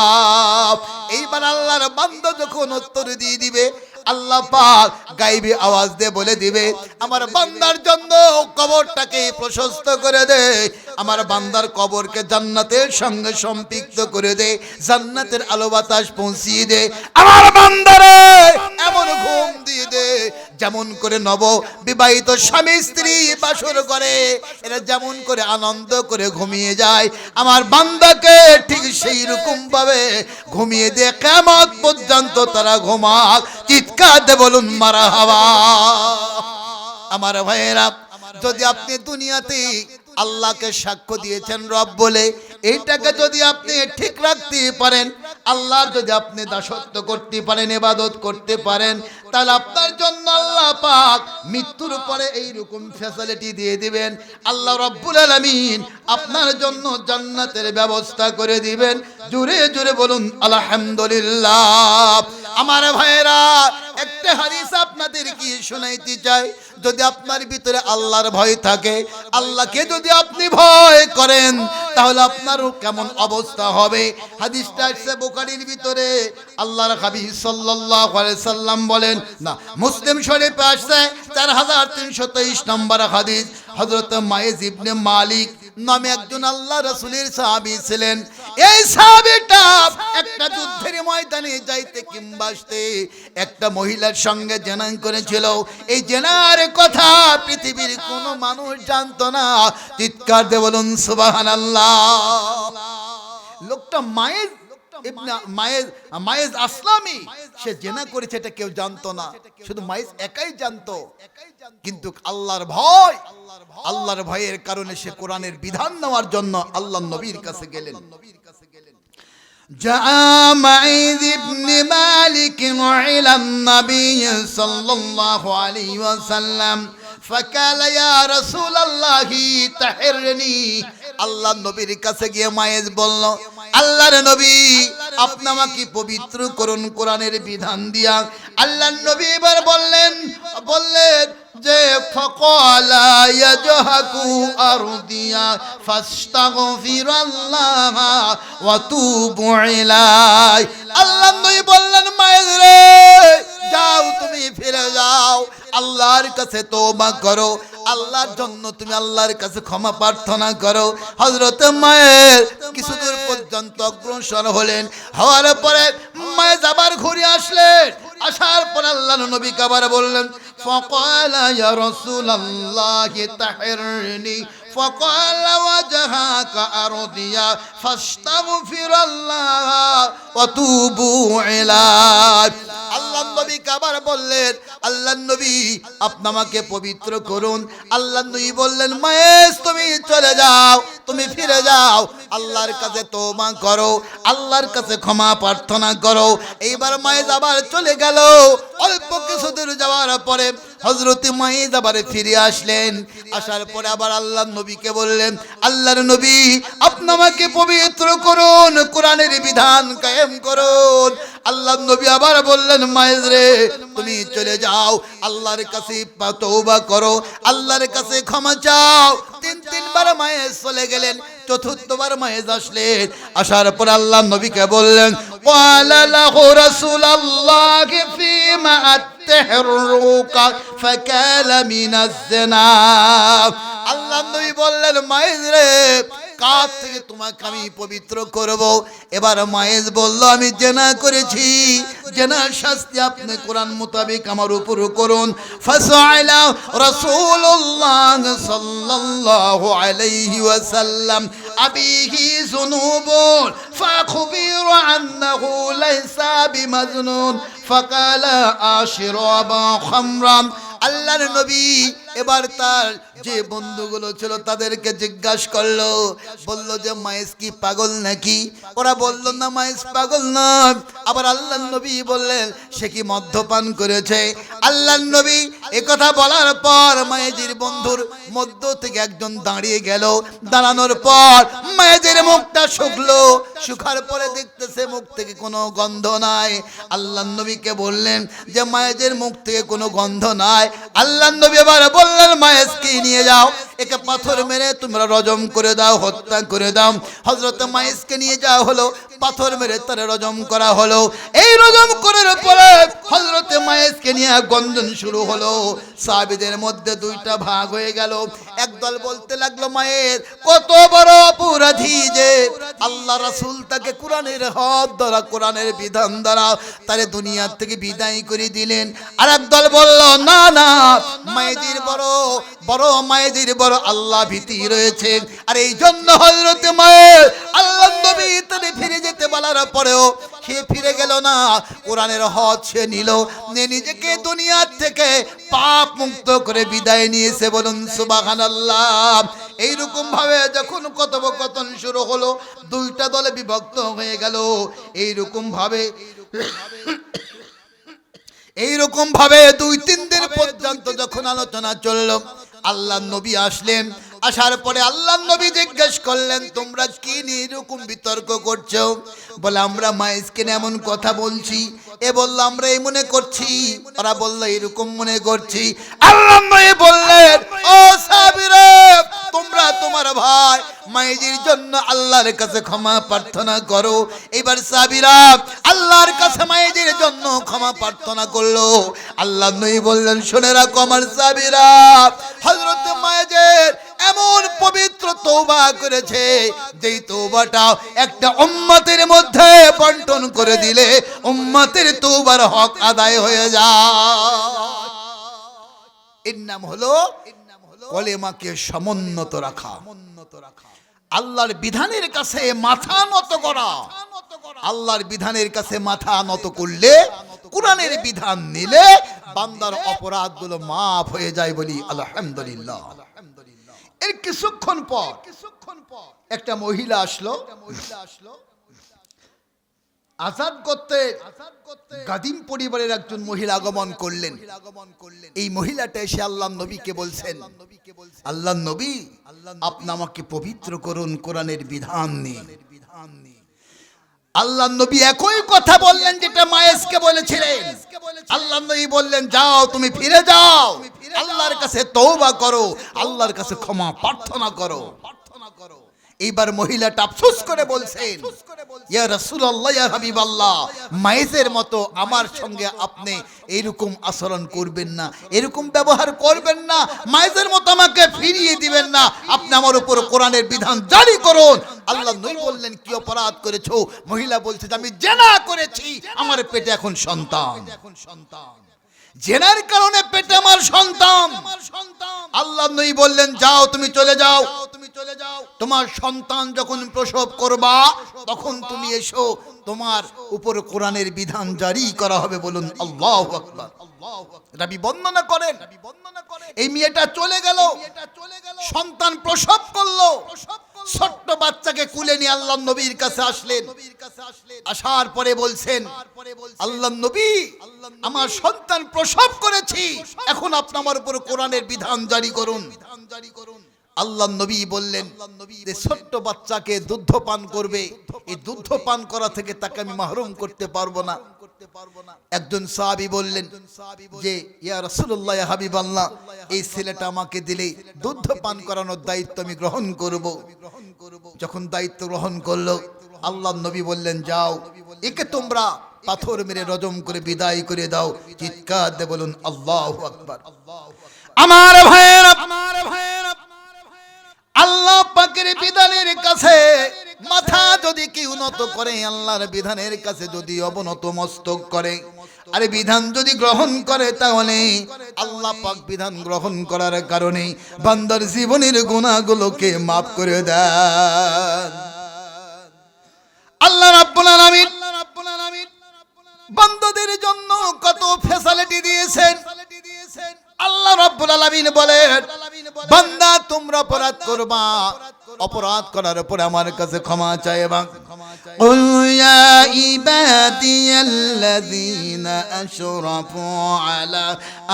এইবার আল্লাহর বান্দা যখন উত্তর দিয়ে দিবে আল্লাহ পাক গায়বী আওয়াজ দিয়ে বলে দিবে আমার বান্দার জন্য কবরটাকে প্রশস্ত করে দে, আমার বান্দার কবরকে জান্নাতের সঙ্গে সম্পৃক্ত করে দে, জান্নাতের আলো বাতাস পৌঁছিয়ে দে, আমার বান্দারে এমন ঘুম দিয়ে দে যেমন করে নব বিবাহিত স্বামী স্ত্রী বাসর করে এরা যেমন করে আনন্দ করে ঘুমিয়ে যায়, আমার বান্দাকে ঠিক সেই রকম ভাবে ঘুমিয়ে দে, কিয়ামত পর্যন্ত তারা ঘুমাক। চিৎকার দিয়ে বলুন মারহাবা। আমার ভাইয়েরা, যদি আপনি দুনিয়াতে আল্লাহকে সাক্ষ্য দিয়েছেন রব বলে, এইটাকে যদি আপনি ঠিক রাখতে পারেন, আল্লাহর যদি আপনি দাসত্ব করতে পারেন, ইবাদত করতে পারেন, তাহলে আপনার জন্য আল্লাহ পাক মৃত্যুর পরে এইরকম ফ্যাসিলিটি দিয়ে দিবেন। আল্লাহ রাব্বুল আলামিন আপনার জন্য জান্নাতের ব্যবস্থা করে দিবেন। জোরে জোরে বলুন আলহামদুলিল্লাহ। আমার ভাইয়েরা, একটা হাদিস আপনাদের কি শোনাইতে চাই। যদি আপনার ভিতরে আল্লাহর ভয় থাকে, আল্লাহকে যদি আপনি ভয় করেন, তাহলে আপনারও কেমন অবস্থা হবে। হাদিসটা আছে বুখারীর ভিতরে। আল্লাহর হাবিব সাল্লাল্লাহু আলাইহি সাল্লাম বলেন, না মুসলিম শরীফে আসছে 4323 নম্বর হাদিস। হযরত মাইজ ইবনে মালিক নামে একজন আল্লাহ রাসূলের সাহাবী ছিলেন। এই সাহাবীটা একটা যুদ্ধের ময়দানে যাইতে কিংবা আসতে একটা মহিলার সঙ্গে জেনা করেছিল। এই জেনার কথা পৃথিবীর কোনো মানুষ জানতো না। চিৎকার দিয়ে বলুন সুবহানাল্লাহ। লোকটা মায়েজ আসলামি, সে জেনা করেছে এটা কেউ জানতো না, শুধু মায়েজ একাই জানতো। কিন্তু আল্লাহর ভয়ের কারণে সে কোরআনের বিধান নেওয়ার জন্য আল্লাহর নবীর কাছে গেলেন। جاء معيذ بن مالك إلى النبي صلى الله عليه وسلم فقال يا رسول الله طهرني। আল্লাহর নবীর কাছে গিয়ে মায়েজ বলল, আল্লাহর নবী আপনি আমাকে পবিত্র করুন কোরআনের বিধান দিয়া। আল্লাহর নবী এবার বললেন যে ফাকালা ইয়াজহাকু আরদিয়া ফাস্তাগফিরাল্লাহ ওয়া তুবু ইলাই। আল্লাহর নবী বললেন মায়েজ রে, যাও তুমি ফিরে যাও, আল্লাহর কাছে তওবা করো, আল্লাহর জন্য তুমি আল্লাহর কাছে ক্ষমা প্রার্থনা করো। হযরত মায়ের কিছু দূর পর্যন্ত অগ্রসর হলেন। হওয়ার পরে মায়ের আবার ঘুরে আসলেন। আসার পর আল্লাহর নবী আবার বললেন, ফাকালা ইয়া রাসূলুল্লাহি তাহিরনি ফাকালা ওয়াজহাকা আরদিয়া ফাস্তাগফিরাল্লাহ ওয়া তুবু ইলাইহি। আল্লাহর নবী আবার বললেন, আল্লাহর নবী আপনি আমাকে পবিত্র করুন। আল্লাহর নবী বললেন, মায়েস তুমি চলে যাও, তুমি ফিরে যাও, আল্লাহর কাছে তওবা করো, আল্লাহর কাছে ক্ষমা প্রার্থনা করো। এইবার মায়েস আবার চলে গেল। অল্প কিছু দূর যাওয়ার পরে হযরত মায়েস আবার ফিরে আসলেন। আসার পরে আবার আল্লাহর নবীকে বললেন, আল্লাহর নবী আপনি আমাকে পবিত্র করুন, কোরআনের বিধান কায়েম করুন। আল্লাহর নবী আবার বললেন, মায়েস রে তুমি চলে যাও, আল্লাহর কাছে তওবা করো, আল্লাহর কাছে ক্ষমা চাও। তিনবার মায়েস চলে গেলেন। চতুর্থবার মায়েস আসলেন। আসার পর আল্লাহর নবীকে বললেন, ক্বালা লাহু রাসূলুল্লাহি ফীমা আত্তাহরুকা ফাকালা মিনাজ জিনা। আল্লাহর নবী বললেন, মায়েস রে কার থেকে তোমাকে আমি পবিত্র করব। এবার মায়েজ বলল, আমি জেনা করেছি, জেনার শাস্তি আপনি কোরআন মোতাবেক আমার উপর করুন। ফাসাইলা রাসূলুল্লাহ সাল্লাল্লাহু আলাইহি ওয়াসাল্লাম আবিহি যুনুবুন ফাখবিরা আন্নাহু লাইসা বিমাজনুন ফাকালা আশরাবা খামরাম। আল্লাহর নবী এবার তার যে বন্ধুগুলো ছিল তাদেরকে জিজ্ঞাসা করলো, বলল যে মায়েস কি পাগল নাকি? ওরা বলল না, মায়েস পাগল নয়। আবার আল্লাহর নবী বললেন সে কি মদ্যপান করেছে? আল্লাহর নবী একথা বলার পর মায়েজির বন্ধুর মধ্য থেকে একজন দাঁড়িয়ে গেল। দাঁড়ানোর পর মায়েজির মুখটা শুকলো, শুকার পরে দেখতেছে মুখ থেকে কোনো গন্ধ নাই। আল্লাহর নবীকে বললেন যে মায়েজের মুখ থেকে কোনো গন্ধ নাই। আল্লাহর নবী এবার বললেন মায়েজকে নিয়ে যাও, একে পাথর মেরে তোমরা রজম করে দাও, হত্যা করে দাও। হযরত মায়েজকে নিয়ে যাওয়া হলো, পাথর মেরে তারে রজম করা হলো। এই রজম করার পরে হযরত মায়েজকে নিয়ে গঞ্জন শুরু হলো। সাহাবীদের মধ্যে দুইটা ভাগ হয়ে গেল। একদল বলতে লাগলো মায়ের কত বড় অপরাধী যে আল্লাহ রাসূল তাকে কোরআনের হক দ্বারা, কোরআনের বিধান দ্বারা তারে দুনিয়া থেকে বিদায় করে দিলেন। আর একদল বলল না না, মায়েদের বড় বড় মায়েদের বড় আল্লাহ ভীতি রয়েছে। আর এই জন্য হযরত মায়ের আল্লাহর নবী তারে ফিরে যেতে বলার পরেও সে ফিরে গেল না, কোরআনের হক সে নিল, নিজেকে দুনিয়া থেকে পাপ মুক্ত করে বিদায় নিয়েছে। বলুন সুবহানাল্লাহ। এইরকম ভাবে যখন কথোপকথন শুরু হলো, দুইটা দলে বিভক্ত হয়ে গেল। এইরকম ভাবে 2-3 দিন পর্যন্ত যখন আলোচনা চলল, আল্লাহর নবী আসলেন। আসার পরে আল্লাহর নবী জিজ্ঞেস করলেন তোমরা কি নিয়ে এরকম বিতর্ক করছো? বলে আমরা মায়েজকে এমন কথা বলছি। এ বলল আমরা এই মনে করছি, ওরা বলল এরকম মনে করছি। আল্লাহর নবী বললেন ও সাহাবীরা, তোমরা তোমার ভাই মায়েজির জন্য আল্লাহর কাছে ক্ষমা প্রার্থনা করো। এবার সাহাবীরা আল্লাহর কাছে মায়েজির জন্য ক্ষমা প্রার্থনা করলো। আল্লাহর নবী বললেন শুনে রাখো আমার সাহাবীরা, হযরত মায়েজের এমন পবিত্র তওবা করেছে যেই তওবাটা একটা উম্মতের মধ্যে বন্টন করে দিলে উম্মতের তওবার হক আদায় হয়ে যায়। এর নাম হলো কলেমাকে সমুন্নত রাখা, আল্লাহর বিধানের কাছে মাথা নত করা। আল্লাহর বিধানের কাছে মাথা নত করলে, কোরআনের বিধান নিলে বান্দার অপরাধগুলো মাফ হয়ে যায়। বলি আলহামদুলিল্লাহ। এর কিছুক্ষণ পর একটা মহিলা আসলো আজাদ করতে। গাদিম পরিবারের একজন মহিলা আগমন করলেন। এই মহিলাটা এসে আল্লাহর নবীকে বলছেন, আল্লাহর নবী আপনি আমাকে পবিত্র করুন কোরআনের বিধান নিয়ে। আল্লাহর নবী একই কথা বললেন যেটা মায়েসকে বলেছিলেন। আল্লাহর নবী বললেন যাও তুমি ফিরে যাও, আল্লাহর কাছে তওবা করো, আল্লাহর কাছে ক্ষমা প্রার্থনা করো। এইবার মহিলাটা আফসোস করে বলছেন ইয়া রাসূলুল্লাহ ইয়া হাবিবাল্লাহ, মায়েজের মতো আমার সঙ্গে আপনি এরকম আচরণ করবেন না, এরকম ব্যবহার করবেন না, মায়েজের মতো আমাকে ফিরিয়ে দিবেন না, আপনি আমার উপর কোরআনের বিধান জারি করুন। আল্লাহ নবী বললেন কি অপরাধ করেছো? মহিলা বলছে আমি জিনা করেছি, আমার পেটে এখন সন্তান, জেনার কারণে পেটে আমার সন্তান। আল্লাহ নবী বললেন যাও তুমি চলে যাও, তোমার সন্তান যখন প্রসব করবা তখন তুমি এসো, তোমার উপর কোরআনের বিধান জারি করা হবে। বলুন আল্লাহু আকবার। নবী বর্ণনা করেন এই মেয়েটা চলে গেল, সন্তান প্রসব করলো, ছোট্ট বাচ্চাকে কুলে নিয়ে আল্লাহর নবীর কাছে আসলেন। আসার পরে বলছেন আল্লাহর নবী আমার সন্তান প্রসব করেছি, এখন আপনি আমার উপর কোরআনের বিধান জারি করুন। আল্লাহর নবী বললেন যে ছোট্ট বাচ্চাকে দুধ পান করবে, এই দুধ পান করা থেকে তাকে আমি মাহরুম করতে পারবো না। একজন সাহাবী বললেন যে ইয়া রাসূলুল্লাহ ইয়া হাবিবাল্লাহ, এই ছেলেটা আমাকে দিলে দুধ পান করানোর দায়িত্ব আমি গ্রহণ করব। যখন দায়িত্ব গ্রহণ করলো আল্লাহর নবী বললেন যাও একে তোমরা পাথর মেরে রজম করে বিদায় করে দাও। চিৎকার দিয়ে বলুন আল্লাহু আকবার। আমার ভাইয়েরা, আল্লাহ পাকের বিধানের কাছে মাথা যদি কেউ নত করে, আল্লাহর বিধানের কাছে যদি অবনত মস্তক করে, আরে বিধান যদি গ্রহণ করে, তাহলে আল্লাহ পাক বিধান গ্রহণ করার কারণে বান্দার জীবনের গুনাহগুলোকে মাফ করে দেন। আল্লাহ রাব্বুল আলামিন বান্দাদের জন্য কত ফ্যাসিলিটি দিয়েছেন। আল্লাহ রাব্বুল আলামিন আলামিন বলেন, বান্দা তোমরা অপরাধ করবা, অপরাধ করার পর আমার কাছে ক্ষমা চাইবা। কুল ইয়া ইবাদিয়াল্লাযীনা আশরাফু আলা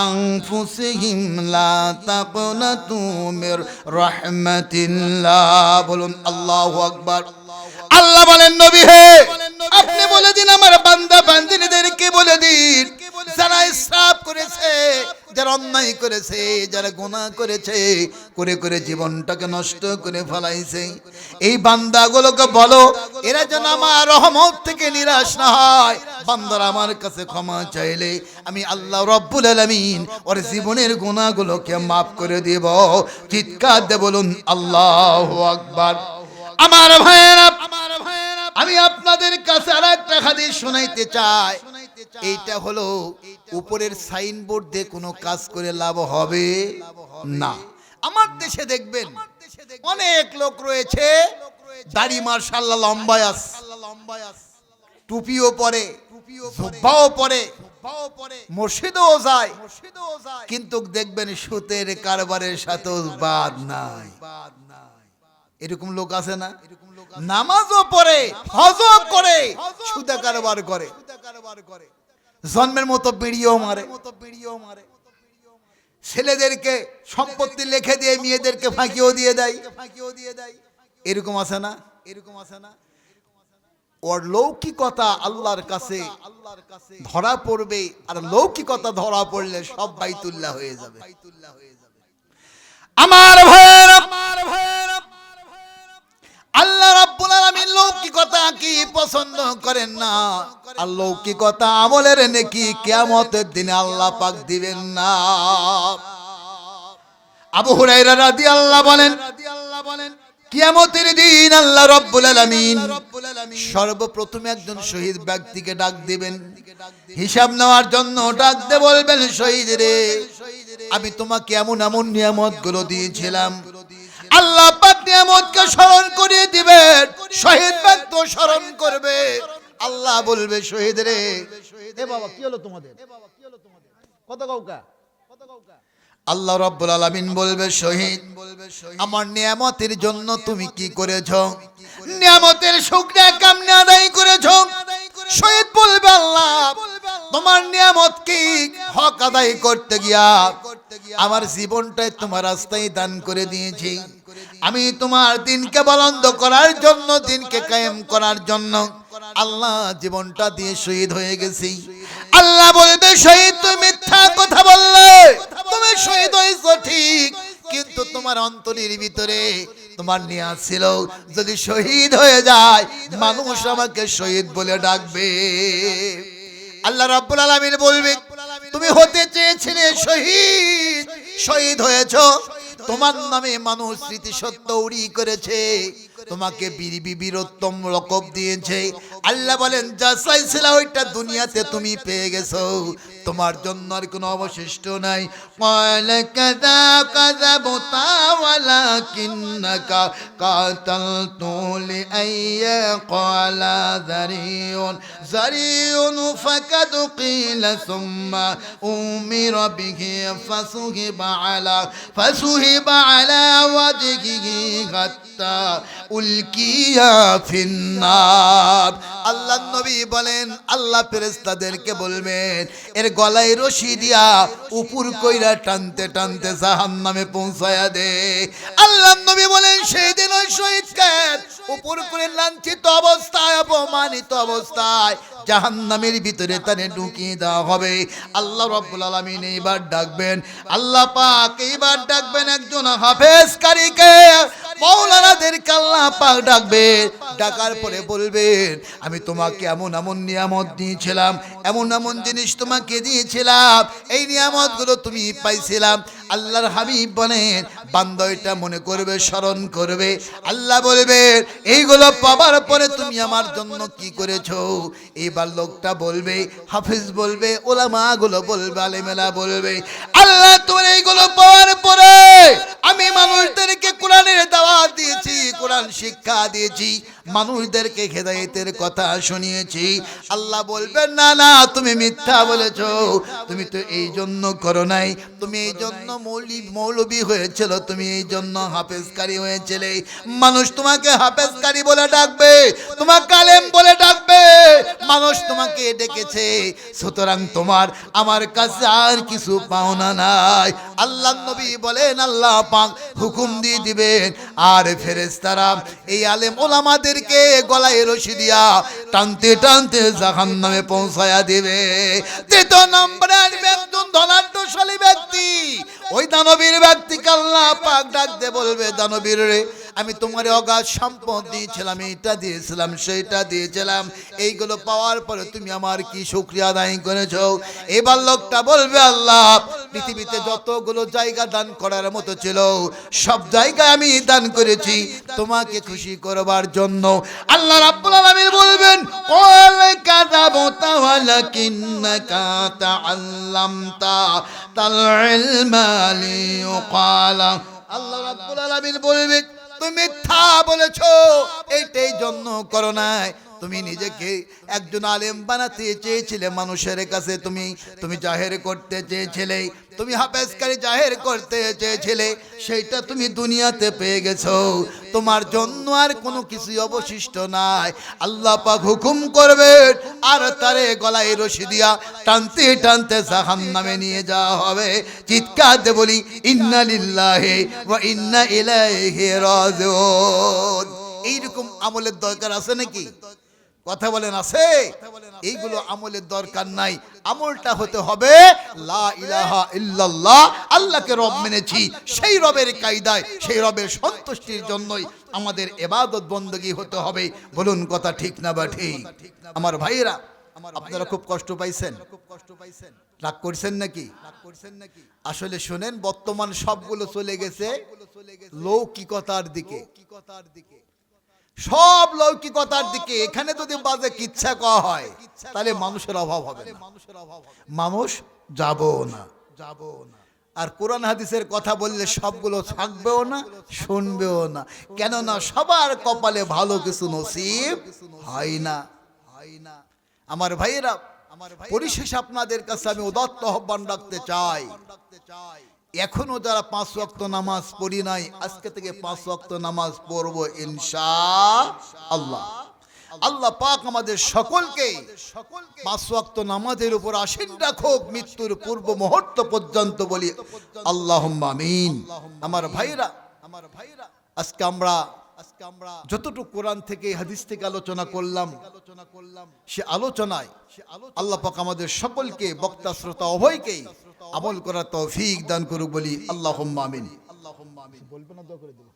আনফুসিহিম লা তাকনাতু মির রাহমাতিল্লাহ। বলুন আল্লাহু আকবার। আল্লাহ বলেন, নবী হে আপনি বলে দিন, আমার বান্দা বান্দিনীদেরকে বলে দিন, যারা ইসরাফ করেছে, যারা অন্যায় করেছে, যারা গুনাহ করেছে, করে করে জীবনটাকে নষ্ট করে ফেলাইছে, এই বান্দাগুলোকে বলো এরা যেন আমার রহমত থেকে নিরাশ না হয়। বান্দারা আমার কাছে ক্ষমা চাইলে আমি আল্লাহ রাব্বুল আলামিন ওর জীবনের গুনাহগুলোকে মাফ করে দেব। চিৎকার দিয়ে বলুন আল্লাহু আকবার। আমার ভাইয়েরা, আমি আপনাদের কাছে আরেকটা হাদিস শোনাইতে চাই। এইটা হলো উপরের সাইনবোর্ড দিয়ে কোনো কাজ করে লাভ হবে না। আমার দেশে দেখবেন অনেক লোক রয়েছে, দাড়ি মাশাআল্লাহ লম্বা আছে, টুপিও পরে, জুব্বাও পরে, মসজিদেও যায়, কিন্তু দেখবেন সুদের কারবারের সাথেও বাদ নাই। এরকম লোক আছে না? নামাজও পড়ে, হজও করে, সুদে কারবার করে, জন্মের মতো বিড়িও মারে, ছেলেদেরকে সম্পত্তি লিখে দিয়ে মেয়েদেরকে ফাঁকিও দিয়ে দেয়। এরকম আছে না? ওর লৌকিকতা আল্লাহর কাছে ধরা পড়বে, আর লৌকিকতা ধরা পড়লে সব বাইতুল্লাহ হয়ে যাবে। আমার ভাইয়েরা, আল্লাহ রাব্বুল আলামিন লৌকিকতা কি পছন্দ করেন না। আর লৌকিকতা আমলের নেকি কিয়ামতের দিনে আল্লাহ পাক দিবেন না। আবু হুরায়রা রাদিয়াল্লাহু বলেন, কিয়ামতের দিন আল্লাহ রাব্বুল আলামিন সর্বপ্রথম একজন শহীদ ব্যক্তিকে ডাক দিবেন, হিসাব নেওয়ার জন্য ডাক দিয়ে বলবেন, শহীদ রে, আমি তোমাকে এমন এমন নিয়ামতগুলো দিয়েছিলাম। আল্লাহ পাক নিয়ামতকে স্মরণ করিয়ে দিবেন, শহীদ ব্যক্তি স্মরণ করবে। আল্লাহ বলবে, শহীদ রে, এ বাবা কি হলো তোমাদের, কত কাউকা? আল্লাহ রাব্বুল আলামিন বলবে, শহীদ আমার নিয়ামতের জন্য তুমি কি করেছো, নিয়ামতের শুকরিয়া কেমনে আদায় করেছো? শহীদ বলবে, আল্লাহ তোমার নিয়ামত কি হক আদায় করতে গিয়া আমার জীবনটাই তোমার রাস্তায় দান করে দিয়েছি। আমি তোমার দিনকে বুলন্দ করার জন্য, দিনকে কায়েম করার জন্য আল্লাহ জীবনটা দিয়ে শহীদ হয়ে গেছি। আল্লাহ বলবে, শহীদ তুমি মিথ্যা কথা বললে, তুমি শহীদ হয়েছো ঠিক, কিন্তু তোমার অন্তরের ভিতরে তোমার নিয়াত ছিল যদি শহীদ হয়ে যায় মানুষ আমাকে শহীদ বলে ডাকবে। আল্লাহ রাব্বুল আলামিন বলবে, তুমি হতে চেয়েছিলে শহীদ, শহীদ হয়েছো, তোমার নামে মানুষ স্মৃতিসত্য উড়ি করেছে, তোমাকে বীরোত্তম লকব দিয়েছে। আল্লাহ বলেন, যা চাইছিলা ওইটা দুনিয়াতে তুমি পেয়ে গেছো, তোমার জন্য আর কোনো অবশিষ্ট নাই। ক্বালা কাযা কাযাবতা ওয়ালাকিন্নাকা কাতালতু লিআইয়া ক্বালা যারিউন যারিউন ফাকাদ কিলা সুম্মা উমিরা বিহি ফাসুহিবা আলা ওয়াজহিহি হাত্তা উলকিয়া ফিন্নার। আল্লাহ নবী বলেন, আল্লাহ ফেরেশতাদেরকে বলবেন, এর গলায় রশি দিয়া উপর কইরা টানতে টানতে জাহান্নামে পৌঁছায়া দে। আল্লাহ নবী বলেন, সেই দিন ওই শহীদকে উপর করে লাঞ্ছিত অবস্থায়, অপমানিত অবস্থায় জাহান্নামের ভিতরে তারে ঢুকিয়ে দেওয়া হবে। আল্লাহ রাব্বুল আলামিন এইবার ডাকবেন, আল্লাহ পাক এইবার ডাকবেন একজন হাফেজ কারীকে, মাওলানাদেরকে আল্লাহ পাক ডাকবে। ডাকার পরে বলবেন, আমি তোমাকে এমন এমন নিয়ামত দিয়েছিলাম, এমন এমন জিনিস তোমাকে দিয়েছিলাম, এই নিয়ামতগুলো তুমি পাইছিলাম। আল্লাহর হাবিব বলেন, বান্দা এটা মনে করবে, স্মরণ করবে। আল্লাহ বলবেন, এইগুলো পাবার পরে তুমি আমার জন্য কি করেছো? এইবার লোকটা বলবে, হাফেজ বলবে, ওলামাগুলো বলবে, আলেমেরা বলবে, আল্লাহ তোর এইগুলো পাওয়ার পরে আমি মানুষদেরকে কোরআনের দাওয়াত দিয়েছি, কোরআন শিক্ষা দিয়েছি, মানুষদেরকে হেদায়েতের কথা শুনিয়েছি। আল্লাহ বলবেন না না, তুমি মিথ্যা বলেছো, তুমি তো এই জন্য করো নাই, তুমি এই জন্য মৌলবী হয়েছিল, তুমি এই জন্য হাফেজকারী হয়েছিলে। মানুষ তোমাকে হাফেজকারী বলে ডাকবে, তোমাকে আলেম বলে ডাকবে, মানুষ তোমাকে ডেকেছে, সুতরাং তোমার আমার কাছে আর কিছু পাওনা নাই। আল্লাহ নবী বলেন আল্লাহ পাক হুকুম দিয়ে দিবেন, আর ফেরেশতারা এই আলেম ওলামাদেরকে গলায় রশি দিয়া টানতে টানতে জাহান্নামে পৌঁছায়া দিবে। তৃতীয় নম্বরে আসবে একজন ধনাঢ্যশালী ব্যক্তি। ওই দানবীর ব্যক্তিকে আল্লাহ পাক ডাক দিয়ে বলবে, দানবীর রে, আমি তোমার অগাধ সম্পদ দিয়েছিলাম, এইটা দিয়েছিলাম, সেইটা দিয়েছিলাম, এইগুলো পাওয়ার পরে তুমি আমার কি শুকরিয়া আদায় করেছো? এবার লোকটা বলবে, আল্লাহ পৃথিবীতে যতগুলো জায়গা দান করার মতো ছিল সব জায়গায় আমি দান করেছি তোমাকে খুশি করবার জন্য। আল্লাহ রাব্বুল আলামিন বলবেন, ক্বাল কাযাবতা ওয়ালাকিন্নাকা তাআল্লামতা তাল ইলমা লিয়ুকালা। আল্লাহ রাব্বুল আলামিন বলবেন, তুমি মিথ্যা বলেছো, এইটাই জন্য করো নাই, তুমি নিজেকে একজন আলেম বানাতে চেয়েছিলে, মানুষের কাছে তুমি জাহের করতে চেয়েছিলে, তুমি হাফেজকারী জাহের করতে চেয়েছিলে, সেইটা তুমি দুনিয়াতে পেয়ে গেছো, তোমার জন্য আর কোনো কিছু অবশিষ্ট নাই। আল্লাহ পাক হুকুম করবেন, আর তারে গলায় রশি দিয়া টানতে টানতে জাহান্নামে নিয়ে যাওয়া হবে। চিৎকার দিয়ে বলি, ইন্না লিল্লাহি ওয়া ইন্না ইলাইহি রাজিউন। এইরকম আমলের দরকার আছে নাকি? কথা বলেন, আছে? এইগুলো আমলের দরকার নাই, আমলটা হতে হবে লা ইলাহা ইল্লাল্লাহ, আল্লাহকে রব মেনেছি, সেই রবের কায়দায়, সেই রবের সন্তুষ্টির জন্যই আমাদের ইবাদত বندگی হতে হবে। বলুন কথা ঠিক না বা ঠিক? আমার ভাইরা, আপনারা খুব কষ্ট পাইছেন, রাগ করছেন নাকি? আসলে শুনেন, বর্তমান সবগুলো চলে গেছে লৌকিকতার দিকে, সব লৌকিকতার দিকে। এখানে যদি বাজে কিচ্ছা কওয়া হয় তাহলে মানুষের অভাব হবে না, মানুষ যাবো না। আর কোরআন হাদিসের কথা বললে সবগুলো থাকবেও না, শুনবেও না, কেননা সবার কপালে ভালো কিছু নসিব হয় না। আমার ভাইয়েরা, পরিশেষে আপনাদের কাছে আমি উদাত্ত আহ্বান রাখতে চাই, এখনো যারা 5 ওয়াক্ত নামাজ পড়ি নাই, আজকে থেকে 5 ওয়াক্ত নামাজ পড়বো ইনশাআল্লাহ। আল্লাহ পাক আমাদের সকলকে 5 ওয়াক্ত নামাজের উপর আসীন রাখুক মৃত্যুর পূর্ব মুহূর্ত পর্যন্ত, বলি আল্লাহুম্মা আমিন। আমার ভাইরা, আজকে আমরা যতটুকু কোরআন থেকে হাদিস থেকে আলোচনা করলাম, সে আলোচনায় আল্লাহ পাক আমাদের সকলকে, বক্তা শ্রোতা উভয়কেই আমল করার তৌফিক দান করুক, বলি আল্লাহুম্মা আমিন। বলবেন না, দোয়া করে দেব।